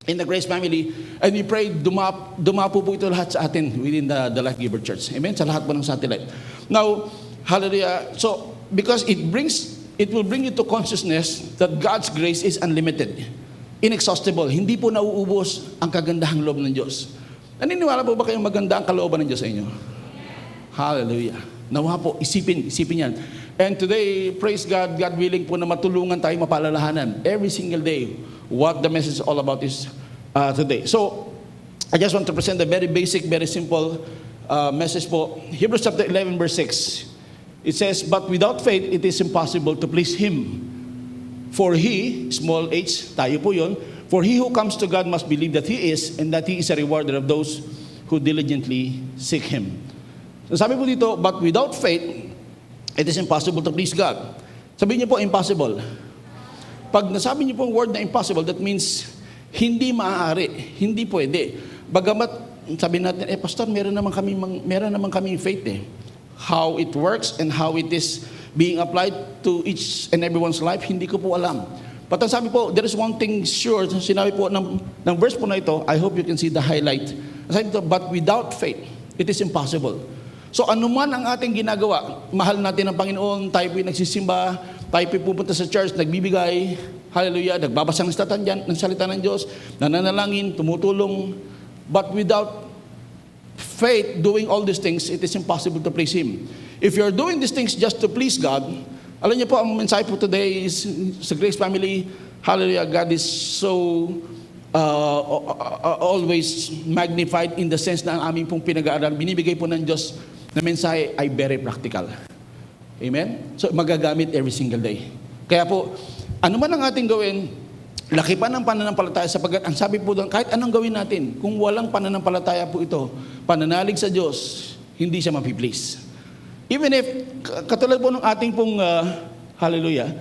in the Grace Family, and we pray dumapo po ito lahat sa atin within the Life Giver Church. Amen? Sa lahat po ng satellite. Now, hallelujah. So, because it will bring you to consciousness that God's grace is unlimited, inexhaustible. Hindi po nauubos ang kagandahang loob ng Diyos. Naniniwala po ba kayong maganda ang kalooban ng Diyos sa inyo? Hallelujah. Nawa po, isipin yan. And today, praise God, God willing po na matulungan tayo mapaalalahanan every single day what the message is all about is today. So, I just want to present a very basic, very simple message po. Hebrews chapter 11 verse 6. It says, but without faith, it is impossible to please Him. For He, small h, tayo po yun, for he who comes to God must believe that He is, and that He is a rewarder of those who diligently seek Him. So sabi po dito, but without faith, it is impossible to please God. Sabihin niyo po, impossible. Pag nasabi niyo po ang word na impossible, that means hindi maaari, hindi pwede. Bagamat sabi natin, pastor, meron naman kami faith eh. How it works and how it is being applied to each and everyone's life, hindi ko po alam. But ang sabi po, there is one thing sure, sinabi po ng verse po na ito, I hope you can see the highlight. Sabi po, but without faith, it is impossible. So anuman ang ating ginagawa, mahal natin ang Panginoon, tayo po'y nagsisimba, tayo po'y pupunta sa church, nagbibigay, hallelujah, nagbabasa ng salita ng Diyos, nananalangin, tumutulong. But without faith, doing all these things, it is impossible to please Him. If you're doing these things just to please God, alam niyo po, ang mensahe po today is sa Grace Family, hallelujah, God is so always magnified in the sense na ang aming pong pinag-aaral, binibigay po ng Diyos na mensahe ay very practical. Amen? So magagamit every single day. Kaya po, ano man ang ating gawin, laki pa ng pananampalataya sapagkat ang sabi po doon, kahit anong gawin natin, kung walang pananampalataya po ito, pananalig sa Diyos, hindi siya mapiplease. Even if, katulad po ng ating pong, hallelujah,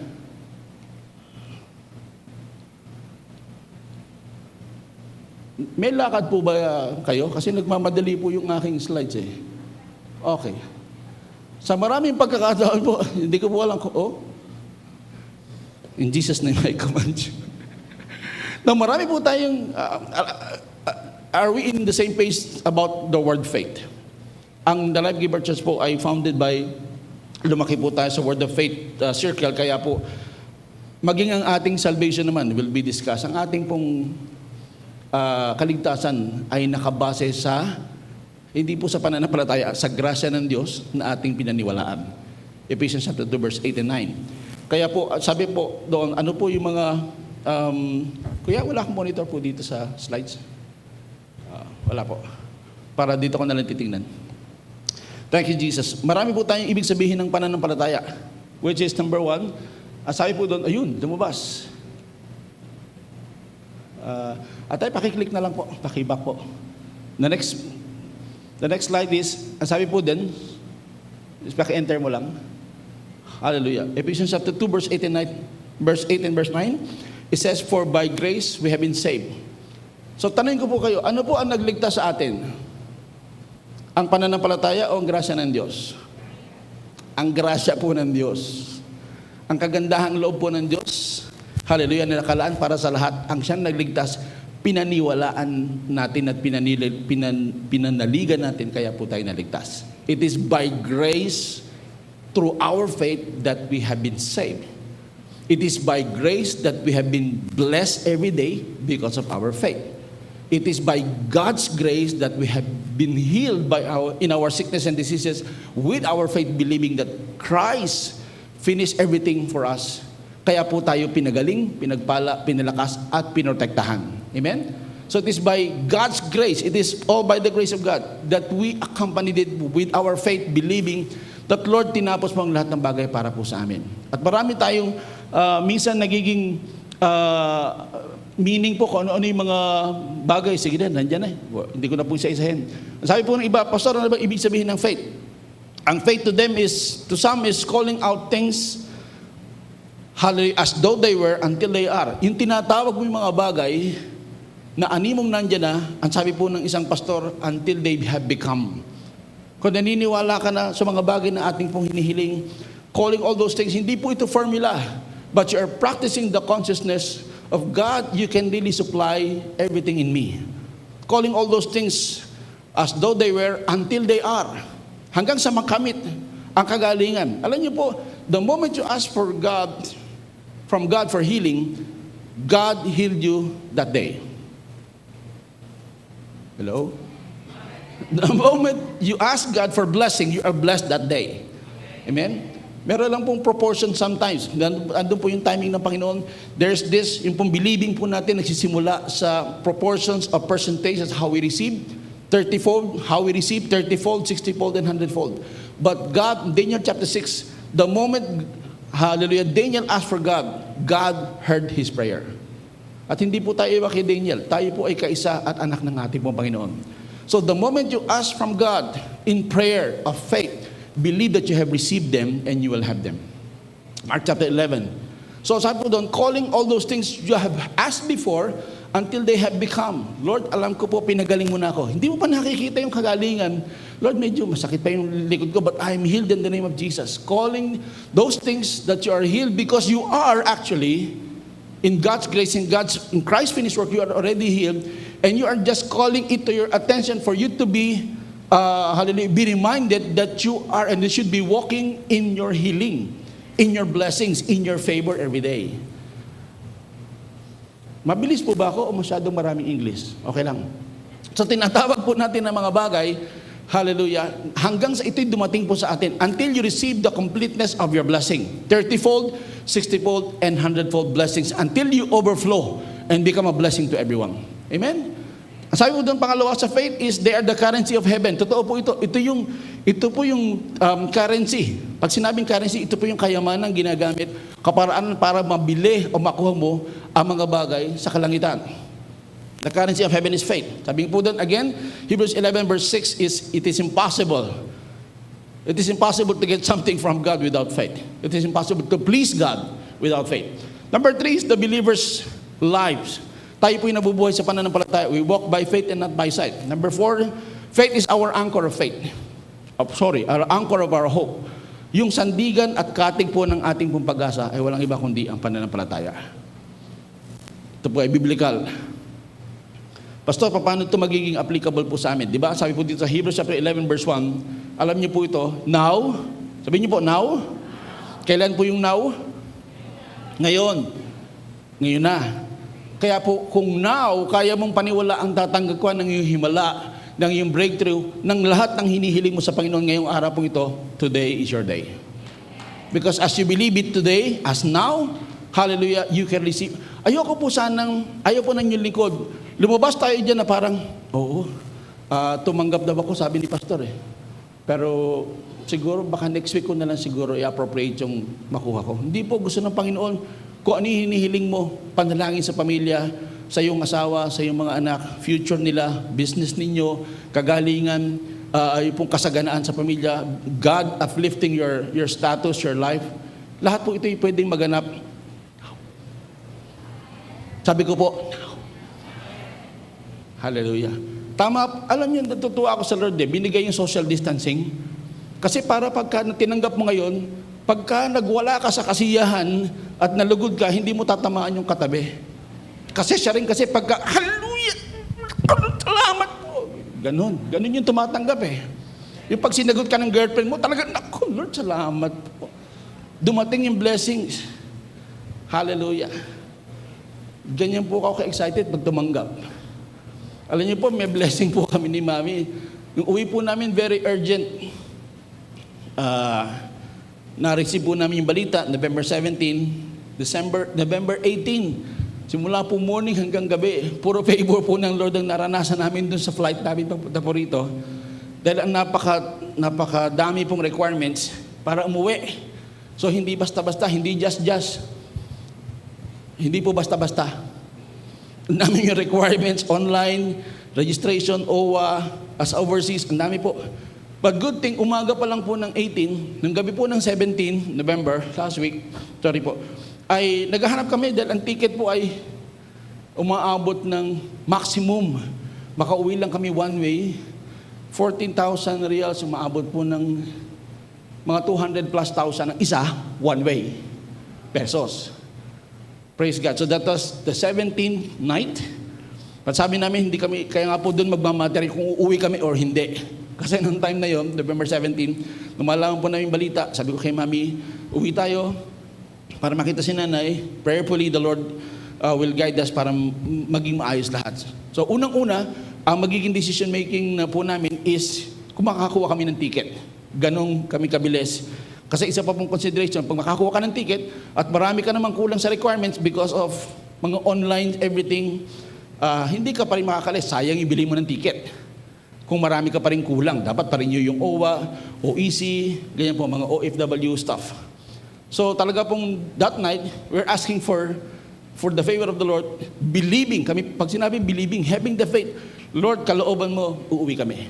may lakad po ba kayo? Kasi nagmamadali po yung aking slides eh. Okay. Sa maraming pagkakataon po, hindi ko po alam ko, in Jesus' name I command you. Now, marami po tayong, are we in the same page about the word faith? Ang The Life Giver Church po ay founded by, lumaki po tayo sa Word of Faith circle, kaya po, maging ang ating salvation naman will be discussed. Ang ating pong kaligtasan ay nakabase sa, hindi po sa pananampalataya, sa grasya ng Diyos na ating pinaniwalaan. Ephesians chapter 2 verse 8 and 9. Kaya po, sabi po doon, ano po yung mga, kuya, wala akong monitor po dito sa slides. Wala po. Para dito ko na lang titingnan. Thank you, Jesus. Marami po tayong ibig sabihin ng pananampalataya, which is number 1, sabi po doon, ayun, lumabas. At ay, pakiclick na lang po, pakiback po. The next slide is, sabi po din, paki-enter mo lang. Hallelujah. Ephesians chapter 2, verse 8 and verse 9, it says, for by grace we have been saved. So tanongin ko po kayo, ano po ang nagligtas sa atin? Ang pananampalataya o ang grasya ng Diyos? Ang grasya po ng Diyos. Ang kagandahang loob po ng Diyos, hallelujah, nakalaan para sa lahat. Ang siyang nagligtas, pinaniwalaan natin at pinanaligan natin, kaya po tayo naligtas. It is by grace, through our faith, that we have been saved. It is by grace that we have been blessed every day because of our faith. It is by God's grace that we have been healed in our sickness and diseases with our faith, believing that Christ finished everything for us. Kaya po tayo pinagaling, pinagpala, pinalakas, at pinotektahan. Amen? So it is by God's grace, it is all by the grace of God that we accompanied it with our faith, believing that Lord, tinapos mo ang lahat ng bagay para po sa amin. At marami tayong minsan nagiging meaning po kung ano yung mga bagay. Sige na, nandyan na. Hindi ko na po isa-isahin. Sabi po ng iba, pastor, ano ba ibig sabihin ng faith? Ang faith to them is, to some is calling out things as though they were until they are. Yung tinatawag mo yung mga bagay na animong nandyan na, ang sabi po ng isang pastor, until they have become. Kung naniniwala ka na sa mga bagay na ating pong hinihiling, calling all those things, hindi po ito formula, but you are practicing the consciousness of God, you can really supply everything in me. Calling all those things as though they were until they are. Hanggang sa makamit ang kagalingan. Alam niyo po, the moment you ask for God, from God for healing, God healed you that day. Hello? The moment you ask God for blessing, you are blessed that day. Amen? Meron lang pong proportion sometimes. Andun po yung timing ng Panginoon. There's this, yung pong believing po natin nagsisimula sa proportions of percentages, how we receive, 30-fold, how we receive, 30-fold, 60-fold, and 100-fold. But God, Daniel chapter 6, the moment, hallelujah, Daniel asked for God, God heard his prayer. At hindi po tayo iba kay Daniel. Tayo po ay kaisa at anak ng ating pong Panginoon. So the moment you ask from God in prayer of faith, believe that you have received them and you will have them. Mark chapter 11. So sabi po doon, calling all those things you have asked before until they have become. Lord, alam ko po, pinagaling mo na ako. Hindi mo pa nakikita yung kagalingan. Lord, medyo masakit pa yung likod ko, but I am healed in the name of Jesus. Calling those things that you are healed because you are actually, in God's grace, in Christ's finished work, you are already healed, and you are just calling it to your attention for you to be hallelujah, be reminded that you are and you should be walking in your healing, in your blessings, in your favor every day. Mabilis po ba ako o masyadong maraming English? Okay lang. So tinatawag po natin ng mga bagay, hallelujah, hanggang sa ito'y dumating po sa atin until you receive the completeness of your blessing. 30-fold, 60-fold, and 100-fold blessings until you overflow and become a blessing to everyone. Amen? Sabi po doon, pangalawa sa faith is they are the currency of heaven. Totoo po ito. Ito po yung currency. Pag sinabing currency, ito po yung kayamanang ginagamit kaparaan para mabili o makuha mo ang mga bagay sa kalangitan. The currency of heaven is faith. Sabi po doon again, Hebrews 11 verse 6 is, it is impossible. It is impossible to get something from God without faith. It is impossible to please God without faith. Number 3 is the believer's lives. Tayo po'y nabubuhay sa pananampalataya. We walk by faith and not by sight. Number 4, faith is our anchor of faith. Our anchor of our hope. Yung sandigan at katig po ng ating pong pag-asa ay walang iba kundi ang pananampalataya. Ito po ay biblical. Pastor, paano ito magiging applicable po sa amin? Diba? Sabi po dito sa Hebrews chapter 11 verse 1, alam niyo po ito, now, sabihin niyo po, now? Kailan po yung now? Ngayon. Ngayon na. Kaya po, kung now, kaya mong paniwala ang tatanggap ng iyong himala, ng iyong breakthrough, ng lahat ng hinihiling mo sa Panginoon ngayong araw pong ito, today is your day. Because as you believe it today, as now, hallelujah, you can receive. Ayaw po ng inyong likod. Lumabas tayo dyan na parang, tumanggap daw ako, sabi ni Pastor eh. Pero siguro, baka next week ko na lang siguro i-appropriate yung makuha ko. Hindi po, gusto ng Panginoon, kung ano yung hinihiling mo, panalangin sa pamilya, sa iyong asawa, sa iyong mga anak, future nila, business ninyo, kagalingan, yung pong kasaganaan sa pamilya, God uplifting your status, your life, lahat po ito yung pwedeng maganap. Sabi ko po, hallelujah. Tama, alam niyo, natutuwa ako sa Lord binigay yung social distancing. Kasi para pagka tinanggap mo ngayon, pagka nagwala ka sa kasiyahan at nalugod ka, hindi mo tatamaan yung katabi. Kasi siya rin kasi pagka, hallelujah, salamat po. Ganon yung tumatanggap eh. Yung pag sinagot ka ng girlfriend mo, talaga, naku, Lord, salamat po. Dumating yung blessings. Hallelujah. Ganyan po ako ka-excited pag tumanggap. Alam niyo po, may blessing po kami ni Mami. Yung uwi po namin, very urgent. Na-receive po namin yung balita, November 17, November 18. Simula po morning hanggang gabi, puro favor po ng Lord ang naranasan namin dun sa flight namin papunta po rito. Dahil ang napakadami pong requirements para umuwi. So hindi basta-basta, hindi just. Hindi po basta-basta. Ang dami yung requirements, online, registration, OWA, as overseas, ang dami po. But good thing, umaga pa lang po ng 18, ng gabi po ng 17, November, last week, ay naghahanap kami dahil ang ticket po ay umaabot ng maximum. Makauwi lang kami one way, 14,000 reals, umaabot po ng mga 200 plus thousand ang isa, one way, pesos. Praise God. So that was the 17th night. At sabi namin, hindi kami, kaya nga po doon magmamatter kung uuwi kami or hindi. Kasi noong time na yon, November 17, lumalaman po namin balita. Sabi ko kay Mami, uwi tayo para makita si Nanay. Prayerfully, the Lord will guide us para maging maayos lahat. So unang-una, ang magiging decision making na po namin is kung makakakuha kami ng ticket. Ganong kami kabilis. Kasi isa pa pong consideration, pag makakuha ka ng ticket at marami ka namang kulang sa requirements because of mga online everything, hindi ka pa rin makakalis. Sayang ibili mo ng ticket. Kung marami ka pa rin kulang, dapat pa rin yung OWA, OEC, ganyan po, mga OFW stuff. So talaga pong that night, we're asking for the favor of the Lord, believing, kami, pag sinabi believing, having the faith, Lord, kalooban mo, uuwi kami.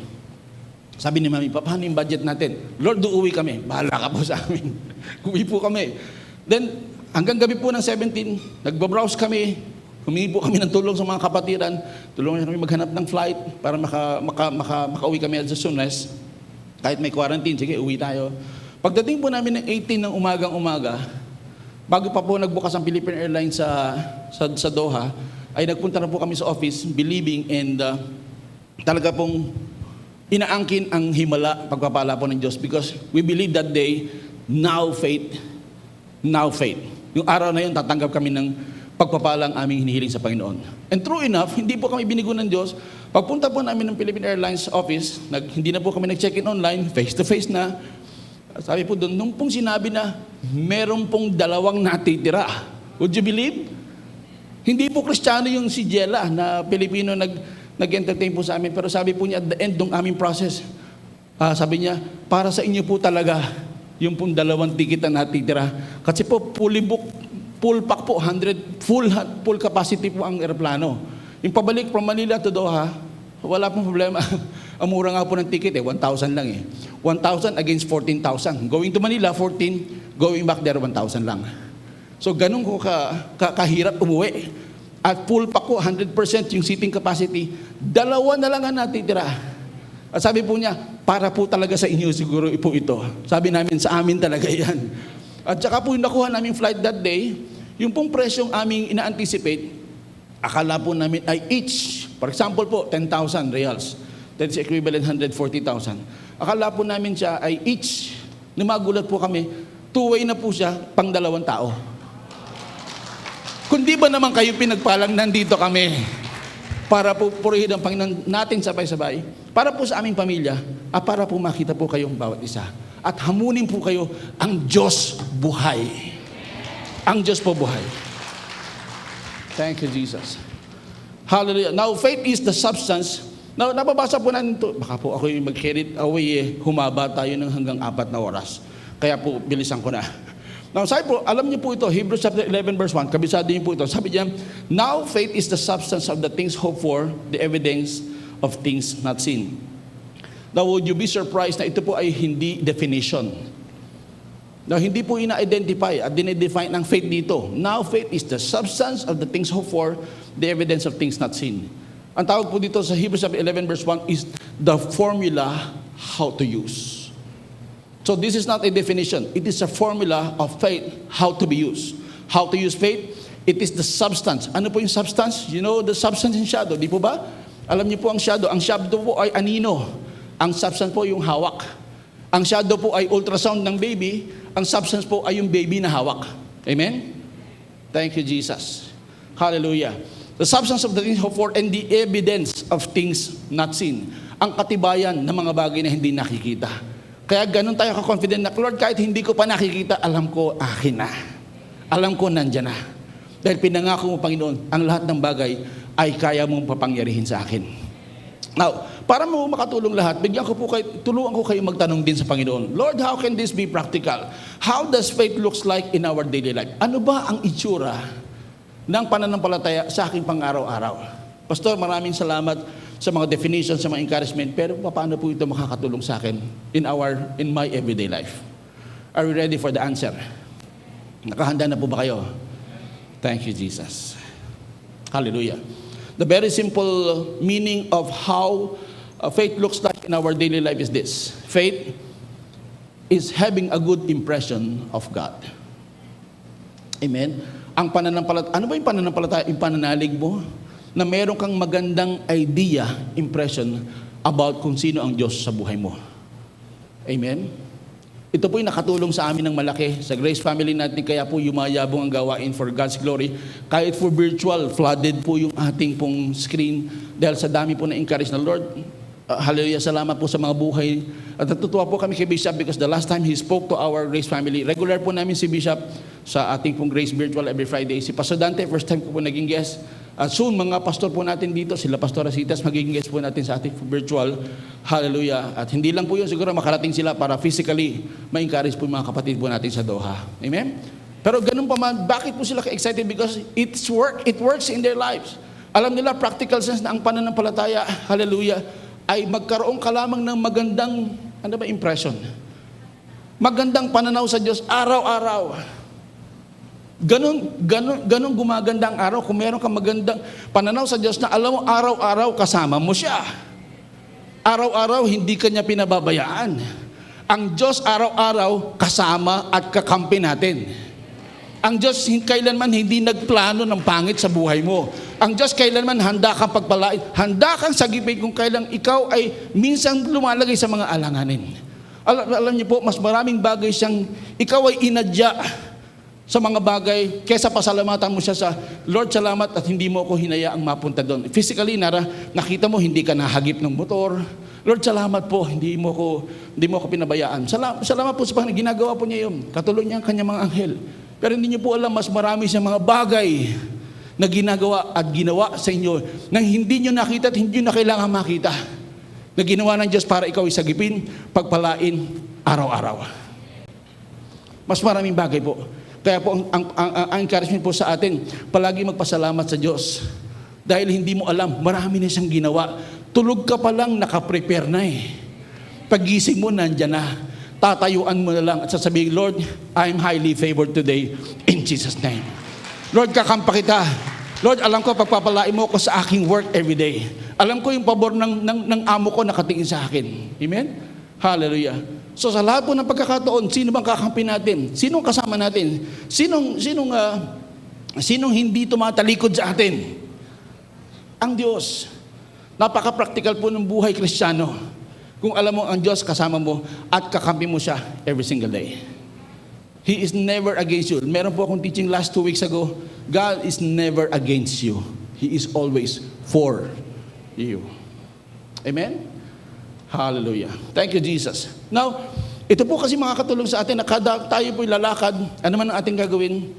Sabi ni Mami, paano yung budget natin? Lord, uuwi kami. Bahala ka po sa amin. Uwi po kami. Then, hanggang gabi po ng 17, nagbabrowse kami, humingi po kami ng tulong sa mga kapatiran, tulungan kami maghanap ng flight para makauwi kami as soon as, kahit may quarantine, sige, uwi tayo. Pagdating po namin ng 18 ng umagang-umaga, bago pa po nagbukas ang Philippine Airlines sa Doha, ay nagpunta na po kami sa office, believing, and talaga pong inaangkin ang himala, pagpapala po ng Diyos, because we believe that day, now faith, now faith. Yung araw na yun, tatanggap kami ng pagpapalang aming hinihiling sa Panginoon. And true enough, hindi po kami binigo ng Diyos. Pagpunta po namin ng Philippine Airlines office, hindi na po kami nag-check-in online, face-to-face na. Sabi po doon, nung pong sinabi na, meron pong 2 natitira. Would you believe? Hindi po Kristiyano yung si Jella na Pilipino nag-entertain po sa amin. Pero sabi po niya, at the end ng aming process, sabi niya, para sa inyo po talaga, yung pong 2 ticket na natitira. Kasi po, fully book, full pack po, 100, full capacity po ang aeroplano. Yung pabalik from Manila to Doha, wala pong problema. Ang mura nga po ng ticket 1,000 lang 1,000 against 14,000. Going to Manila, 14. Going back there, 1,000 lang. So ganun ko kahirap umuwi. At full pack ko, 100% yung seating capacity. 2 na lang ang natitira. At sabi po niya, para po talaga sa inyo siguro po ito. Sabi namin, sa amin talaga yan. At saka po yung nakuha namin flight that day, yung pong presyong aming ina-anticipate, akala po namin ay each, for example po, 10,000 reals. That's equivalent 140,000. Akala po namin siya ay each, magulat po kami, 2-way na po siya, pang 2 tao. Kundi ba naman kayo pinagpalang nandito kami para po purihin ang Panginoon natin sabay-sabay, para po sa aming pamilya, at para po makita po kayong bawat isa. At hamunin po kayo, ang Diyos buhay. Ang Diyos po buhay. Thank you, Jesus. Hallelujah. Now, faith is the substance. Now, nababasa po natin ito. Baka po ako yung mag-carry away, humaba tayo ng hanggang 4 na oras. Kaya po, bilisan ko na. Now, sabi po, alam niyo po ito, Hebrews chapter 11 verse 1, kabisado niyo po ito. Sabi niya, now faith is the substance of the things hoped for, the evidence of things not seen. Now, would you be surprised na ito po ay hindi definition? Now, hindi po ina-identify at dinedefine ang faith dito. Now, faith is the substance of the things hoped for, the evidence of things not seen. Ang tawag po dito sa Hebrews chapter 11 verse 1 is the formula how to use. So this is not a definition. It is a formula of faith, how to be used. How to use faith, it is the substance. Ano po yung substance? You know the substance in shadow, di po ba? Alam niyo po ang shadow. Ang shadow po ay anino. Ang substance po yung hawak. Ang shadow po ay ultrasound ng baby. Ang substance po ay yung baby na hawak. Amen? Thank you, Jesus. Hallelujah. The substance of the things hoped for and the evidence of things not seen. Ang katibayan ng mga bagay na hindi nakikita. Kaya ganun tayo ka-confident na, Lord, kahit hindi ko pa nakikita, alam ko, akin na. Alam ko, nandyan na. Dahil pinangako mo, Panginoon, ang lahat ng bagay ay kaya mong papangyarihin sa akin. Now, para mo makatulong lahat, tulungan ko kayo magtanong din sa Panginoon, Lord, how can this be practical? How does faith looks like in our daily life? Ano ba ang itsura ng pananampalataya sa aking pang-araw-araw? Pastor, maraming salamat sa mga definitions, sa mga encouragement, pero paano po ito makakatulong sa akin in my everyday life? Are we ready for the answer? Nakahanda na po ba kayo? Thank you, Jesus. Hallelujah. The very simple meaning of how faith looks like in our daily life is this. Faith is having a good impression of God. Amen? ang pananampalataya. Ano ba yung pananampalataya? Yung pananalig mo na meron kang magandang idea, impression about kung sino ang Diyos sa buhay mo. Amen? Ito po yung nakatulong sa amin ng malaki sa Grace Family natin, kaya po yumayabong ang gawain for God's glory. Kahit for virtual, flooded po yung ating pong screen dahil sa dami po na encourage na Lord. Hallelujah, salamat po sa mga buhay. At natutuwa po kami kay Bishop because the last time he spoke to our Grace Family, regular po namin si Bishop sa ating pong Grace Virtual every Friday. Si Pastor Dante, first time ko po naging guest. At soon, mga pastor po natin dito, sila Pastor Asitas, magiging guest po natin sa ating virtual. Hallelujah. At hindi lang po yun, siguro makarating sila para physically ma-encourage po yung mga kapatid po natin sa Doha. Amen? Pero ganun pa man, bakit po sila ka-excited? Because it works in their lives. Alam nila, practical sense na ang pananampalataya, hallelujah, ay magkaroon ka lamang ng magandang, impression. Magandang pananaw sa Diyos, araw-araw. Ganun gumaganda ang araw. Kung meron kang magandang pananaw sa Diyos na alam mo, araw-araw kasama mo siya. Araw-araw, hindi ka niya pinababayaan. Ang Diyos araw-araw kasama at kakampi natin. Ang Diyos kailanman hindi nagplano ng pangit sa buhay mo. Ang Diyos kailanman handa kang pagpalain, handa kang sagipin kung kailan ikaw ay minsan lumalagay sa mga alanganin. Alam niyo po, mas maraming bagay siyang ikaw ay inadya sa mga bagay kaysa pasalamatan mo siya sa Lord, salamat at hindi mo ako hinayaang mapunta doon. Physically, nakita mo hindi ka nahagip ng motor. Lord, salamat po, hindi mo ako pinabayaan. Salamat po sa Panginoon, ginagawa po niya yun. Katulad niya ang kanyang mga anghel. Pero hindi niyo po alam, mas marami siyang mga bagay na ginagawa at ginawa sa inyo nang hindi niyo nakita at hindi niyo na kailangan makita. Na ginawa ng Diyos para ikaw isagipin, pagpalain, araw-araw. Mas maraming bagay po. Kaya po, ang encouragement po sa atin, palagi magpasalamat sa Diyos. Dahil hindi mo alam, marami na siyang ginawa. Tulog ka pa lang, nakaprepare na eh. Pagising mo, nandyan na. Tatayuan mo na lang at sasabihin, Lord, I am highly favored today in Jesus' name. Lord, kakampa kita. Lord, alam ko, pagpapalain mo ako sa aking work every day. Alam ko yung pabor ng amo ko nakatingin sa akin. Amen? Hallelujah. So sa lahat po ng pagkakataon, sino bang kakampi natin? Sinong kasama natin? Sinong hindi tumatalikod sa atin? Ang Diyos. Napaka-practical po ng buhay Kristiyano. Kung alam mo ang Diyos kasama mo at kakampi mo siya every single day. He is never against you. Meron po akong teaching last 2 weeks ago. God is never against you. He is always for you. Amen? Hallelujah. Thank you, Jesus. Now, ito po kasi makakatulong sa atin na kada tayo po'y lalakad, ano man ang ating gagawin,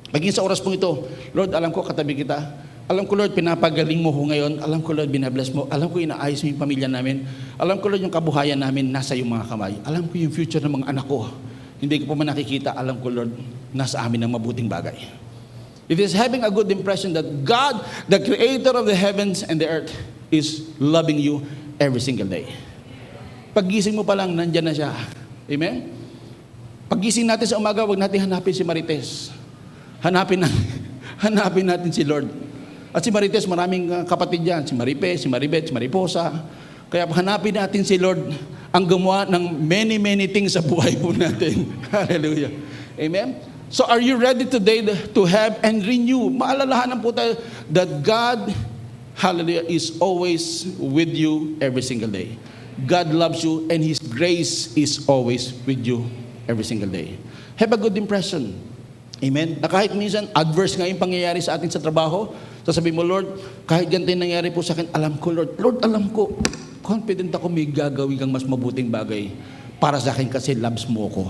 maging sa oras po ito, Lord, alam ko katabi kita. Alam ko, Lord, pinapagaling mo ko ngayon. Alam ko, Lord, binabless mo. Alam ko, inaayos mo yung pamilya namin. Alam ko, Lord, yung kabuhayan namin nasa iyong mga kamay. Alam ko yung future ng mga anak ko. Hindi ko pa man nakikita. Alam ko, Lord, nasa amin ang mabuting bagay. It is having a good impression that God, the creator of the heavens and the earth, is loving you every single day. Paggising mo pa lang, nandyan na siya. Amen? Paggising natin sa umaga, huwag natin hanapin si Marites. Hanapin natin si Lord. At si Marites, maraming kapatid yan. Si Maripe, si Maribet, si Mariposa. Kaya hanapin natin si Lord ang gumawa ng many things sa buhay po natin. Hallelujah. Amen? So are you ready today to have and renew? Maalalahanan po tayo that God, hallelujah, is always with you every single day. God loves you and His grace is always with you every single day. Have a good impression. Amen? Na kahit minsan adverse nga yung pangyayari sa atin sa trabaho, sasabihin mo, Lord, kahit ganito yung nangyari po sa akin, alam ko, Lord. Lord, alam ko. Confident ako may gagawin kang mas mabuting bagay para sa akin kasi loves mo ko.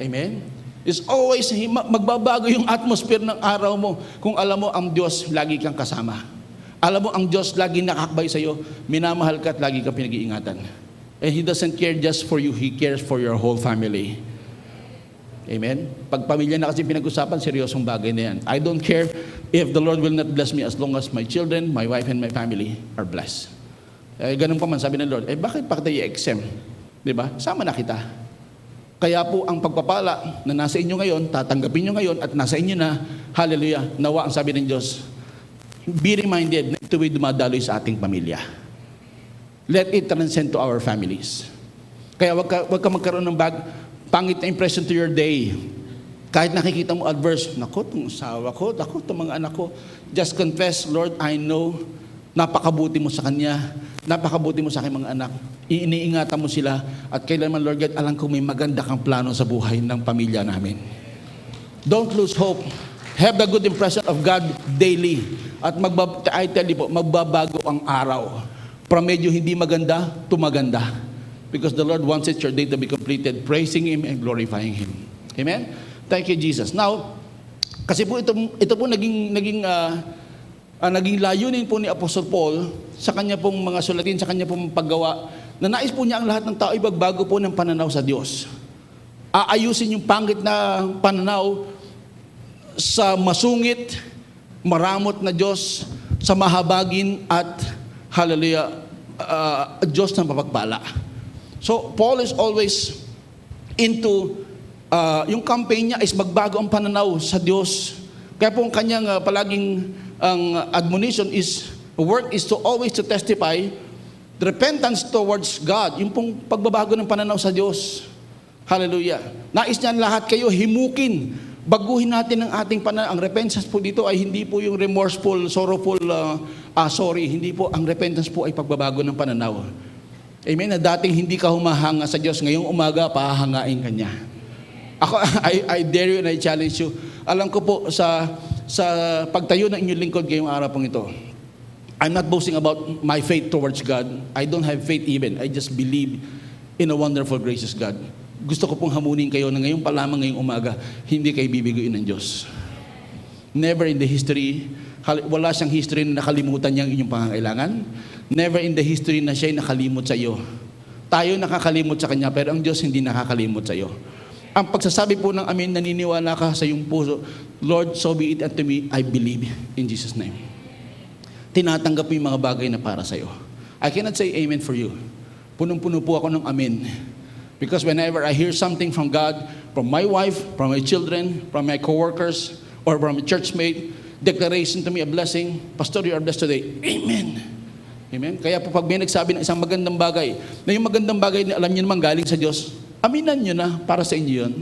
Amen? It's always, magbabago yung atmosphere ng araw mo kung alam mo ang Diyos lagi kang kasama. Alam mo ang Diyos lagi nakakbay sa iyo, minamahal ka at lagi kang pinag-iingatan. And He doesn't care just for you, He cares for your whole family. Amen? Pag pamilya na kasi pinag-usapan, seryosong bagay na yan. I don't care if the Lord will not bless me as long as my children, my wife, and my family are blessed. Ganun pa man, sabi ng Lord, bakit pa kita i-exempt? Diba? Sama na kita. Kaya po ang pagpapala na nasa inyo ngayon, tatanggapin nyo ngayon at nasa inyo na, hallelujah, nawa ang sabi ng Diyos, be reminded na ito'y dumadaloy sa ating pamilya. Let it transcend to our families. Kaya wag ka magkaroon ng pangit na impression to your day. Kahit nakikita mo adverse, naku, itong asawa ko, naku, itong mga anak ko, just confess, Lord, I know, napakabuti mo sa kanya, napakabuti mo sa aking mga anak. Iniingatan mo sila, at kailanman, Lord God, alam ko may maganda kang plano sa buhay ng pamilya namin. Don't lose hope. Have the good impression of God daily. At I tell you po, magbabago ang araw. From medyo hindi maganda to maganda. Because the Lord wants it your day to be completed, praising Him and glorifying Him. Amen? Thank you, Jesus. Now, kasi po ito po naging layunin po ni Apostle Paul sa kanya pong mga sulatin, sa kanya pong paggawa, na nais po niya ang lahat ng tao ibagbago po ng pananaw sa Diyos. Aayusin yung pangit na pananaw sa masungit, maramot na Diyos, sa mahabagin at, hallelujah, Diyos ng mapagpala. So, Paul is always into, yung campaign niya is magbago ang pananaw sa Diyos. Kaya po ang kanyang palaging admonition is, work is to always to testify the repentance towards God. Yung pong pagbabago ng pananaw sa Diyos. Hallelujah. Nais niya lahat kayo himukin. Baguhin natin ang ating pananaw. Ang repentance po dito ay hindi po yung remorseful, sorrowful, sorry. Hindi po. Ang repentance po ay pagbabago ng pananaw. Amen. Na dating hindi ka humahanga sa Diyos, ngayong umaga, pahahangain ka niya. Ako, I dare you and I challenge you. Alam ko po sa pagtayo ng inyong lingkod ngayong araw pong ito, I'm not boasting about my faith towards God. I don't have faith even. I just believe in a wonderful gracious God. Gusto ko pong hamunin kayo na ngayon pa lamang ngayong umaga, hindi kayo bibiguin ng Diyos. Never in the history, wala siyang history na nakalimutan niya ang inyong pangangailangan. Never in the history na siya'y nakalimot sa iyo. Tayo nakakalimot sa Kanya, pero ang Diyos hindi nakakalimot sa iyo. Ang pagsasabi po ng amin, naniniwala ka sa iyong puso, Lord, so be it unto me, I believe in Jesus' name. Tinatanggap mo yung mga bagay na para sa iyo. I cannot say amen for you. Punong-puno po ako ng amen. Because whenever I hear something from God, from my wife, from my children, from my co-workers, or from a churchmate, declaration to me a blessing, Pastor, you are blessed today. Amen. Amen. Kaya po pag may nagsabi ng isang magandang bagay, na yung magandang bagay na alam niyo naman galing sa Diyos, aminan niyo na, para sa inyo yun.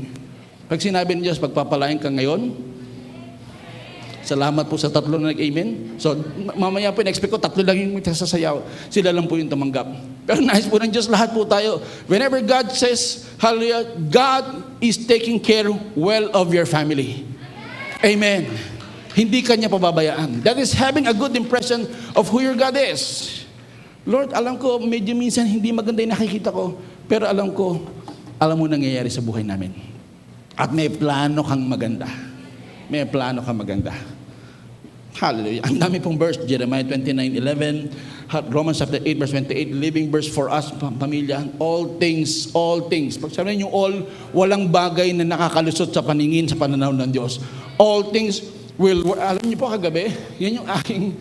Pag sinabi ng Diyos, pagpapalain ka ngayon, salamat po sa tatlo na nag-amen. So, mamaya po, in-expect ko, tatlo lang yung magsasayaw. Sila lang po yung tumanggap. Pero nais po ng Diyos, lahat po tayo. Whenever God says, hallelujah, God is taking care well of your family. Amen. Hindi Kanya pababayaan. That is having a good impression of who your God is. Lord, alam ko, medyo minsan hindi maganda yung nakikita ko, pero alam mo nangyayari sa buhay namin. At may plano kang maganda. May plano kang maganda. Hallelujah. Ang dami pong verse. Jeremiah 29:11, Romans chapter 8 verse 28, living verse for us, pamilya. All things. Pag sabihin yung all, walang bagay na nakakalusot sa paningin, sa pananaw ng Diyos. All things will, alam niyo po kagabi, yan yung aking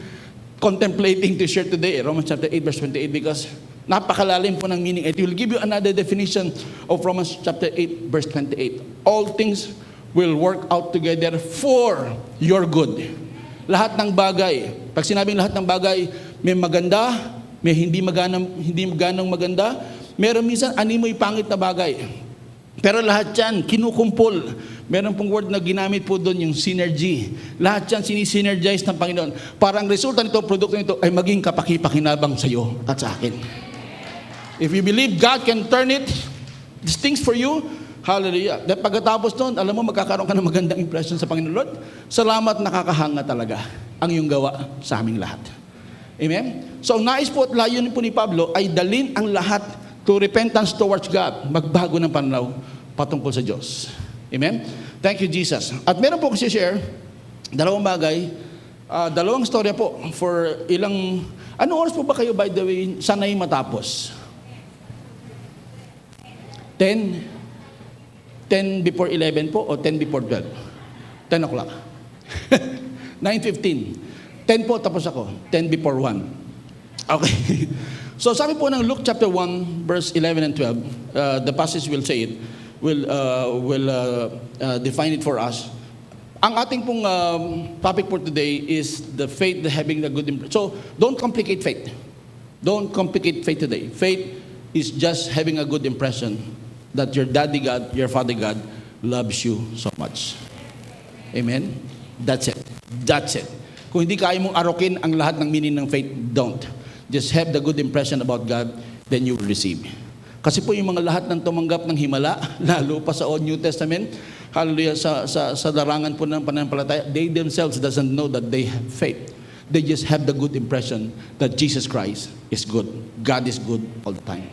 contemplating to share today, Romans chapter 8 verse 28, because napakalalim po ng meaning. It will give you another definition of Romans chapter 8 verse 28. All things will work out together for your good. Lahat ng bagay. Pag sinabing lahat ng bagay, may maganda, may hindi maganang maganda, meron minsan animoy pangit na bagay. Pero lahat yan, kinukumpol. Meron pong word na ginamit po doon, yung synergy. Lahat yan, sinisinergize ng Panginoon. Para ang resulta nito, produkto nito, ay maging kapaki-pakinabang sa iyo at sa akin. If you believe God can turn it, these things for you, hallelujah. Dahil pagkatapos nun, alam mo, magkakaroon ka ng magandang impression sa Panginoon. Lord, salamat, nakakahanga talaga ang iyong gawa sa aming lahat. Amen? So, nais po at layunin po ni Pablo ay dalin ang lahat to repentance towards God. Magbago ng pananaw patungkol sa Diyos. Amen? Thank you, Jesus. At meron po kasi share, dalawang bagay, dalawang storya po for ilang, ano oras po ba kayo, by the way, sanay matapos? 10 before 11 po o 10 before 12? 10 o'clock. 9:15. 10 po tapos ako. 10 before 1. Okay. So sabi po ng Luke chapter 1 verse 11 and 12, the passage will say it, will define it for us. Ang ating pong topic for today is the faith, the having the good impression. So don't complicate faith. Don't complicate faith today. Faith is just having a good impression that your daddy God, your father God, loves you so much. Amen? That's it. That's it. Kung hindi kaya mong arokin ang lahat ng meaning ng faith, don't. Just have the good impression about God, then you will receive. Kasi po yung mga lahat ng tumanggap ng himala, lalo pa sa Old New Testament, hallelujah, sa larangan po ng pananampalataya, they themselves doesn't know that they have faith. They just have the good impression that Jesus Christ is good. God is good all the time.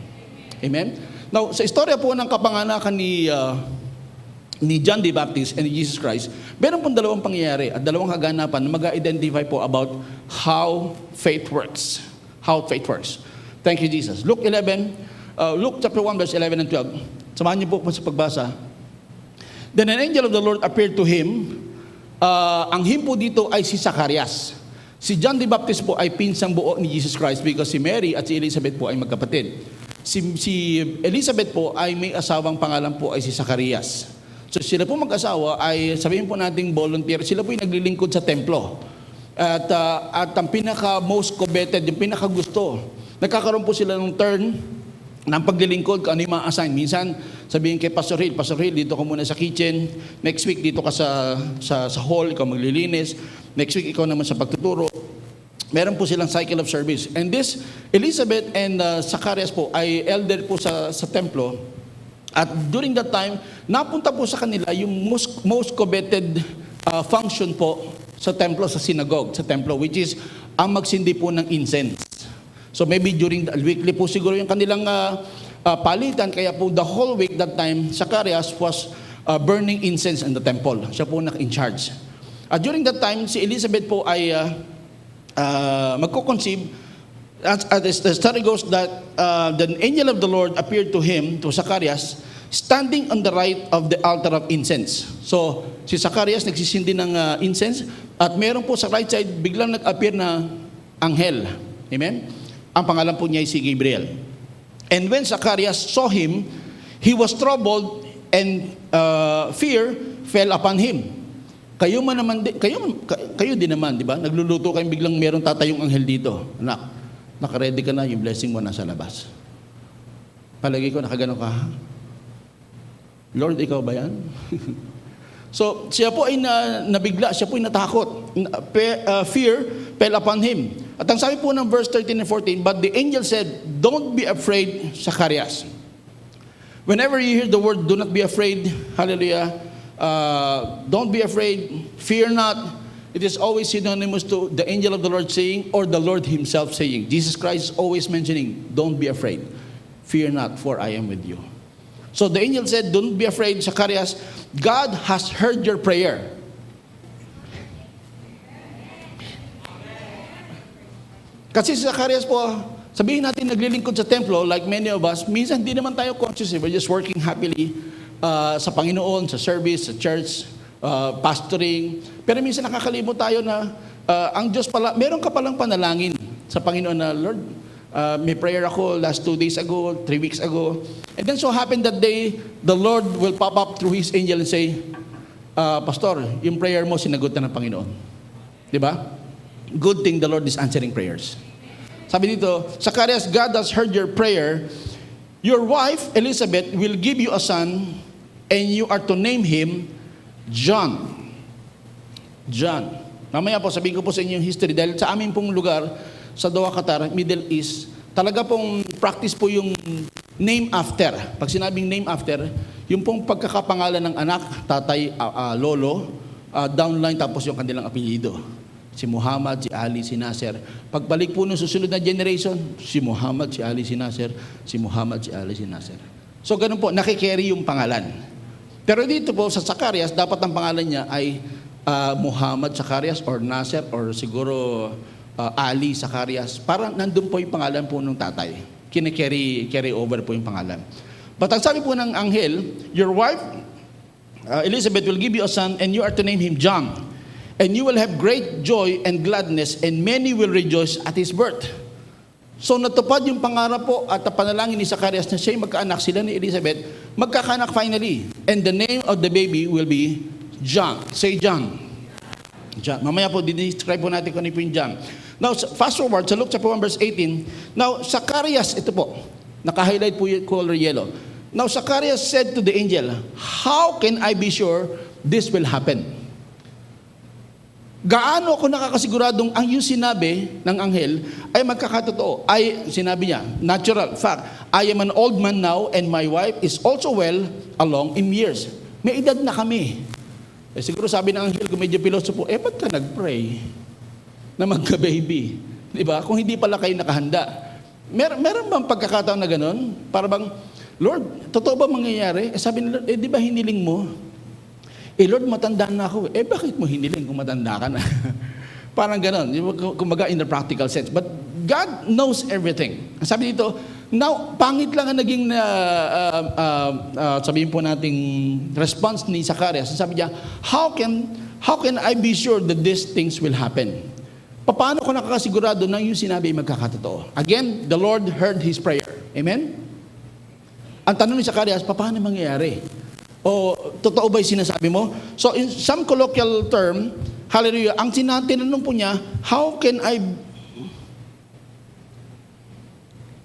Amen? Now, sa istorya po ng kapanganakan ni John the Baptist and ni Jesus Christ, meron pong dalawang pangyayari at dalawang kaganapan na mag-identify po about how faith works. How faith works. Thank you, Jesus. Luke chapter 1, verse 11 and 12. Samahan niyo po sa pagbasa. Then an angel of the Lord appeared to him. Ang him po dito ay si Zacarias. Si John the Baptist po ay pinsang buo ni Jesus Christ because si Mary at si Elizabeth po ay magkapatid. Si Elizabeth po ay may asawang pangalan po ay si Zacarias. So sila po mag-asawa ay sabihin po nating volunteer, sila po ay naglilingkod sa templo. At ang pinaka-most coveted, yung pinaka-gusto, nagkakaroon po sila ng turn ng paglilingkod kung ano yung ma-assign. Minsan, sabihin kay Pastor Hill, dito ka muna sa kitchen. Next week, dito ka sa hall, ikaw maglilinis. Next week, ikaw naman sa pagtuturo. Meron po silang cycle of service. And this, Elizabeth and Zacarias po ay elder po sa templo. At during that time, napunta po sa kanila yung most coveted function po sa templo, sa synagogue, sa templo, which is ang magsindi po ng incense. So maybe during the weekly po siguro yung kanilang palitan, kaya po the whole week that time, Zacarias was burning incense in the temple. Siya po in charge. At during that time, si Elizabeth po ay magko-conceive. As the story goes that the angel of the Lord appeared to him, to Zacarias, standing on the right of the altar of incense. So, si Zacarias nagsisindi ng incense at meron po sa right side, biglang nag-appear na anghel. Amen? Ang pangalan po niya ay si Gabriel. And when Zacarias saw him, he was troubled and fear fell upon him. Kayo din naman, di ba? Nagluluto kayo, biglang meron tatayong anghel dito. Anak, naka-ready ka na, yung blessing mo nasa labas. Palagi ko, nakagano ka, Lord, ikaw ba yan? So, siya po ay nabigla, siya po ay natakot. Fear fell upon him. At ang sabi po ng verse 13 and 14, but the angel said, don't be afraid, Zacarias. Whenever you hear the word, do not be afraid, hallelujah, don't be afraid, fear not, it is always synonymous to the angel of the Lord saying, or the Lord himself saying. Jesus Christ is always mentioning, don't be afraid, fear not, for I am with you. So the angel said, don't be afraid, Zacarias, God has heard your prayer. Kasi si Zacarias po, sabihin natin naglilingkod sa templo, like many of us, minsan hindi naman tayo conscious, we're just working happily sa Panginoon, sa service, sa church, pastoring. Pero minsan nakakalimot tayo na ang Diyos pala, meron ka palang panalangin sa Panginoon na, Lord, may prayer ako last 2 days ago, 3 weeks ago. And then so happened that day, the Lord will pop up through His angel and say, Pastor, yung prayer mo sinagot na ng Panginoon. Di ba? Good thing the Lord is answering prayers. Sabi dito, Zacarias, God has heard your prayer. Your wife, Elizabeth, will give you a son, and you are to name him John. John. Mamaya po, sabihin ko po sa inyo yung history. Dahil sa aming pong lugar, sa Doha, Qatar, Middle East, talaga pong practice po yung name after. Pag sinabing name after, yung pong pagkakapangalan ng anak, tatay, lolo, downline, tapos yung kanilang apelyido. Si Muhammad, si Ali, si Nasser. Pagbalik po ng susunod na generation, si Muhammad, si Ali, si Nasser, si Muhammad, si Ali, si Nasser. So ganun po, nakikerry yung pangalan. Pero dito po sa Zacarias, dapat ang pangalan niya ay Muhammad Zacarias or Nasser or siguro Ali Zacarias. Parang nandun po yung pangalan po ng tatay. Carry over po yung pangalan. But ang sabi po ng anghel, your wife, Elizabeth, will give you a son and you are to name him John. And you will have great joy and gladness, and many will rejoice at his birth. So natupad yung pangarap po at panalangin ni Zacarias na siya magkaanak, sila ni Elizabeth, magkakaanak finally. And the name of the baby will be John. Say John. John. Mamaya po, describe po natin kung ano po yung John. Now, fast forward sa Luke chapter 1 verse 18. Now, Zacarias, ito po, naka-highlight po yung color yellow. Now Zacharias said to the angel, "How can I be sure this will happen?" Gaano ako nakakasiguradong ang yung sinabi ng anghel ay magkakatotoo? Ay, sinabi niya, natural fact, I am an old man now and my wife is also well along in years. May edad na kami. Siguro sabi ng anghel, kung medyo pilosopo, ba't ka nag-pray na magka-baby? Diba? Kung hindi pala kayo nakahanda. Meron bang pagkakataon na ganun? Para bang, Lord, totoo ba mangyayari? Sabi ni Lord, di ba hiniling mo? Lord, matanda na ako. Bakit mo hiniling kung matanda ka na? Parang ganun. Kumbaga in the practical sense. But God knows everything. Sabi dito, now, pangit lang ang naging, sabihin po nating response ni Zacharias. Sabi niya, how can I be sure that these things will happen? Paano ko nakakasigurado na yung sinabi ay magkakatotoo? Again, the Lord heard his prayer. Amen? Ang tanong ni Zacharias, paano mangyayari? O totoo ba yung sinasabi mo? So in some colloquial term, hallelujah, ang tinanong po niya, how can I...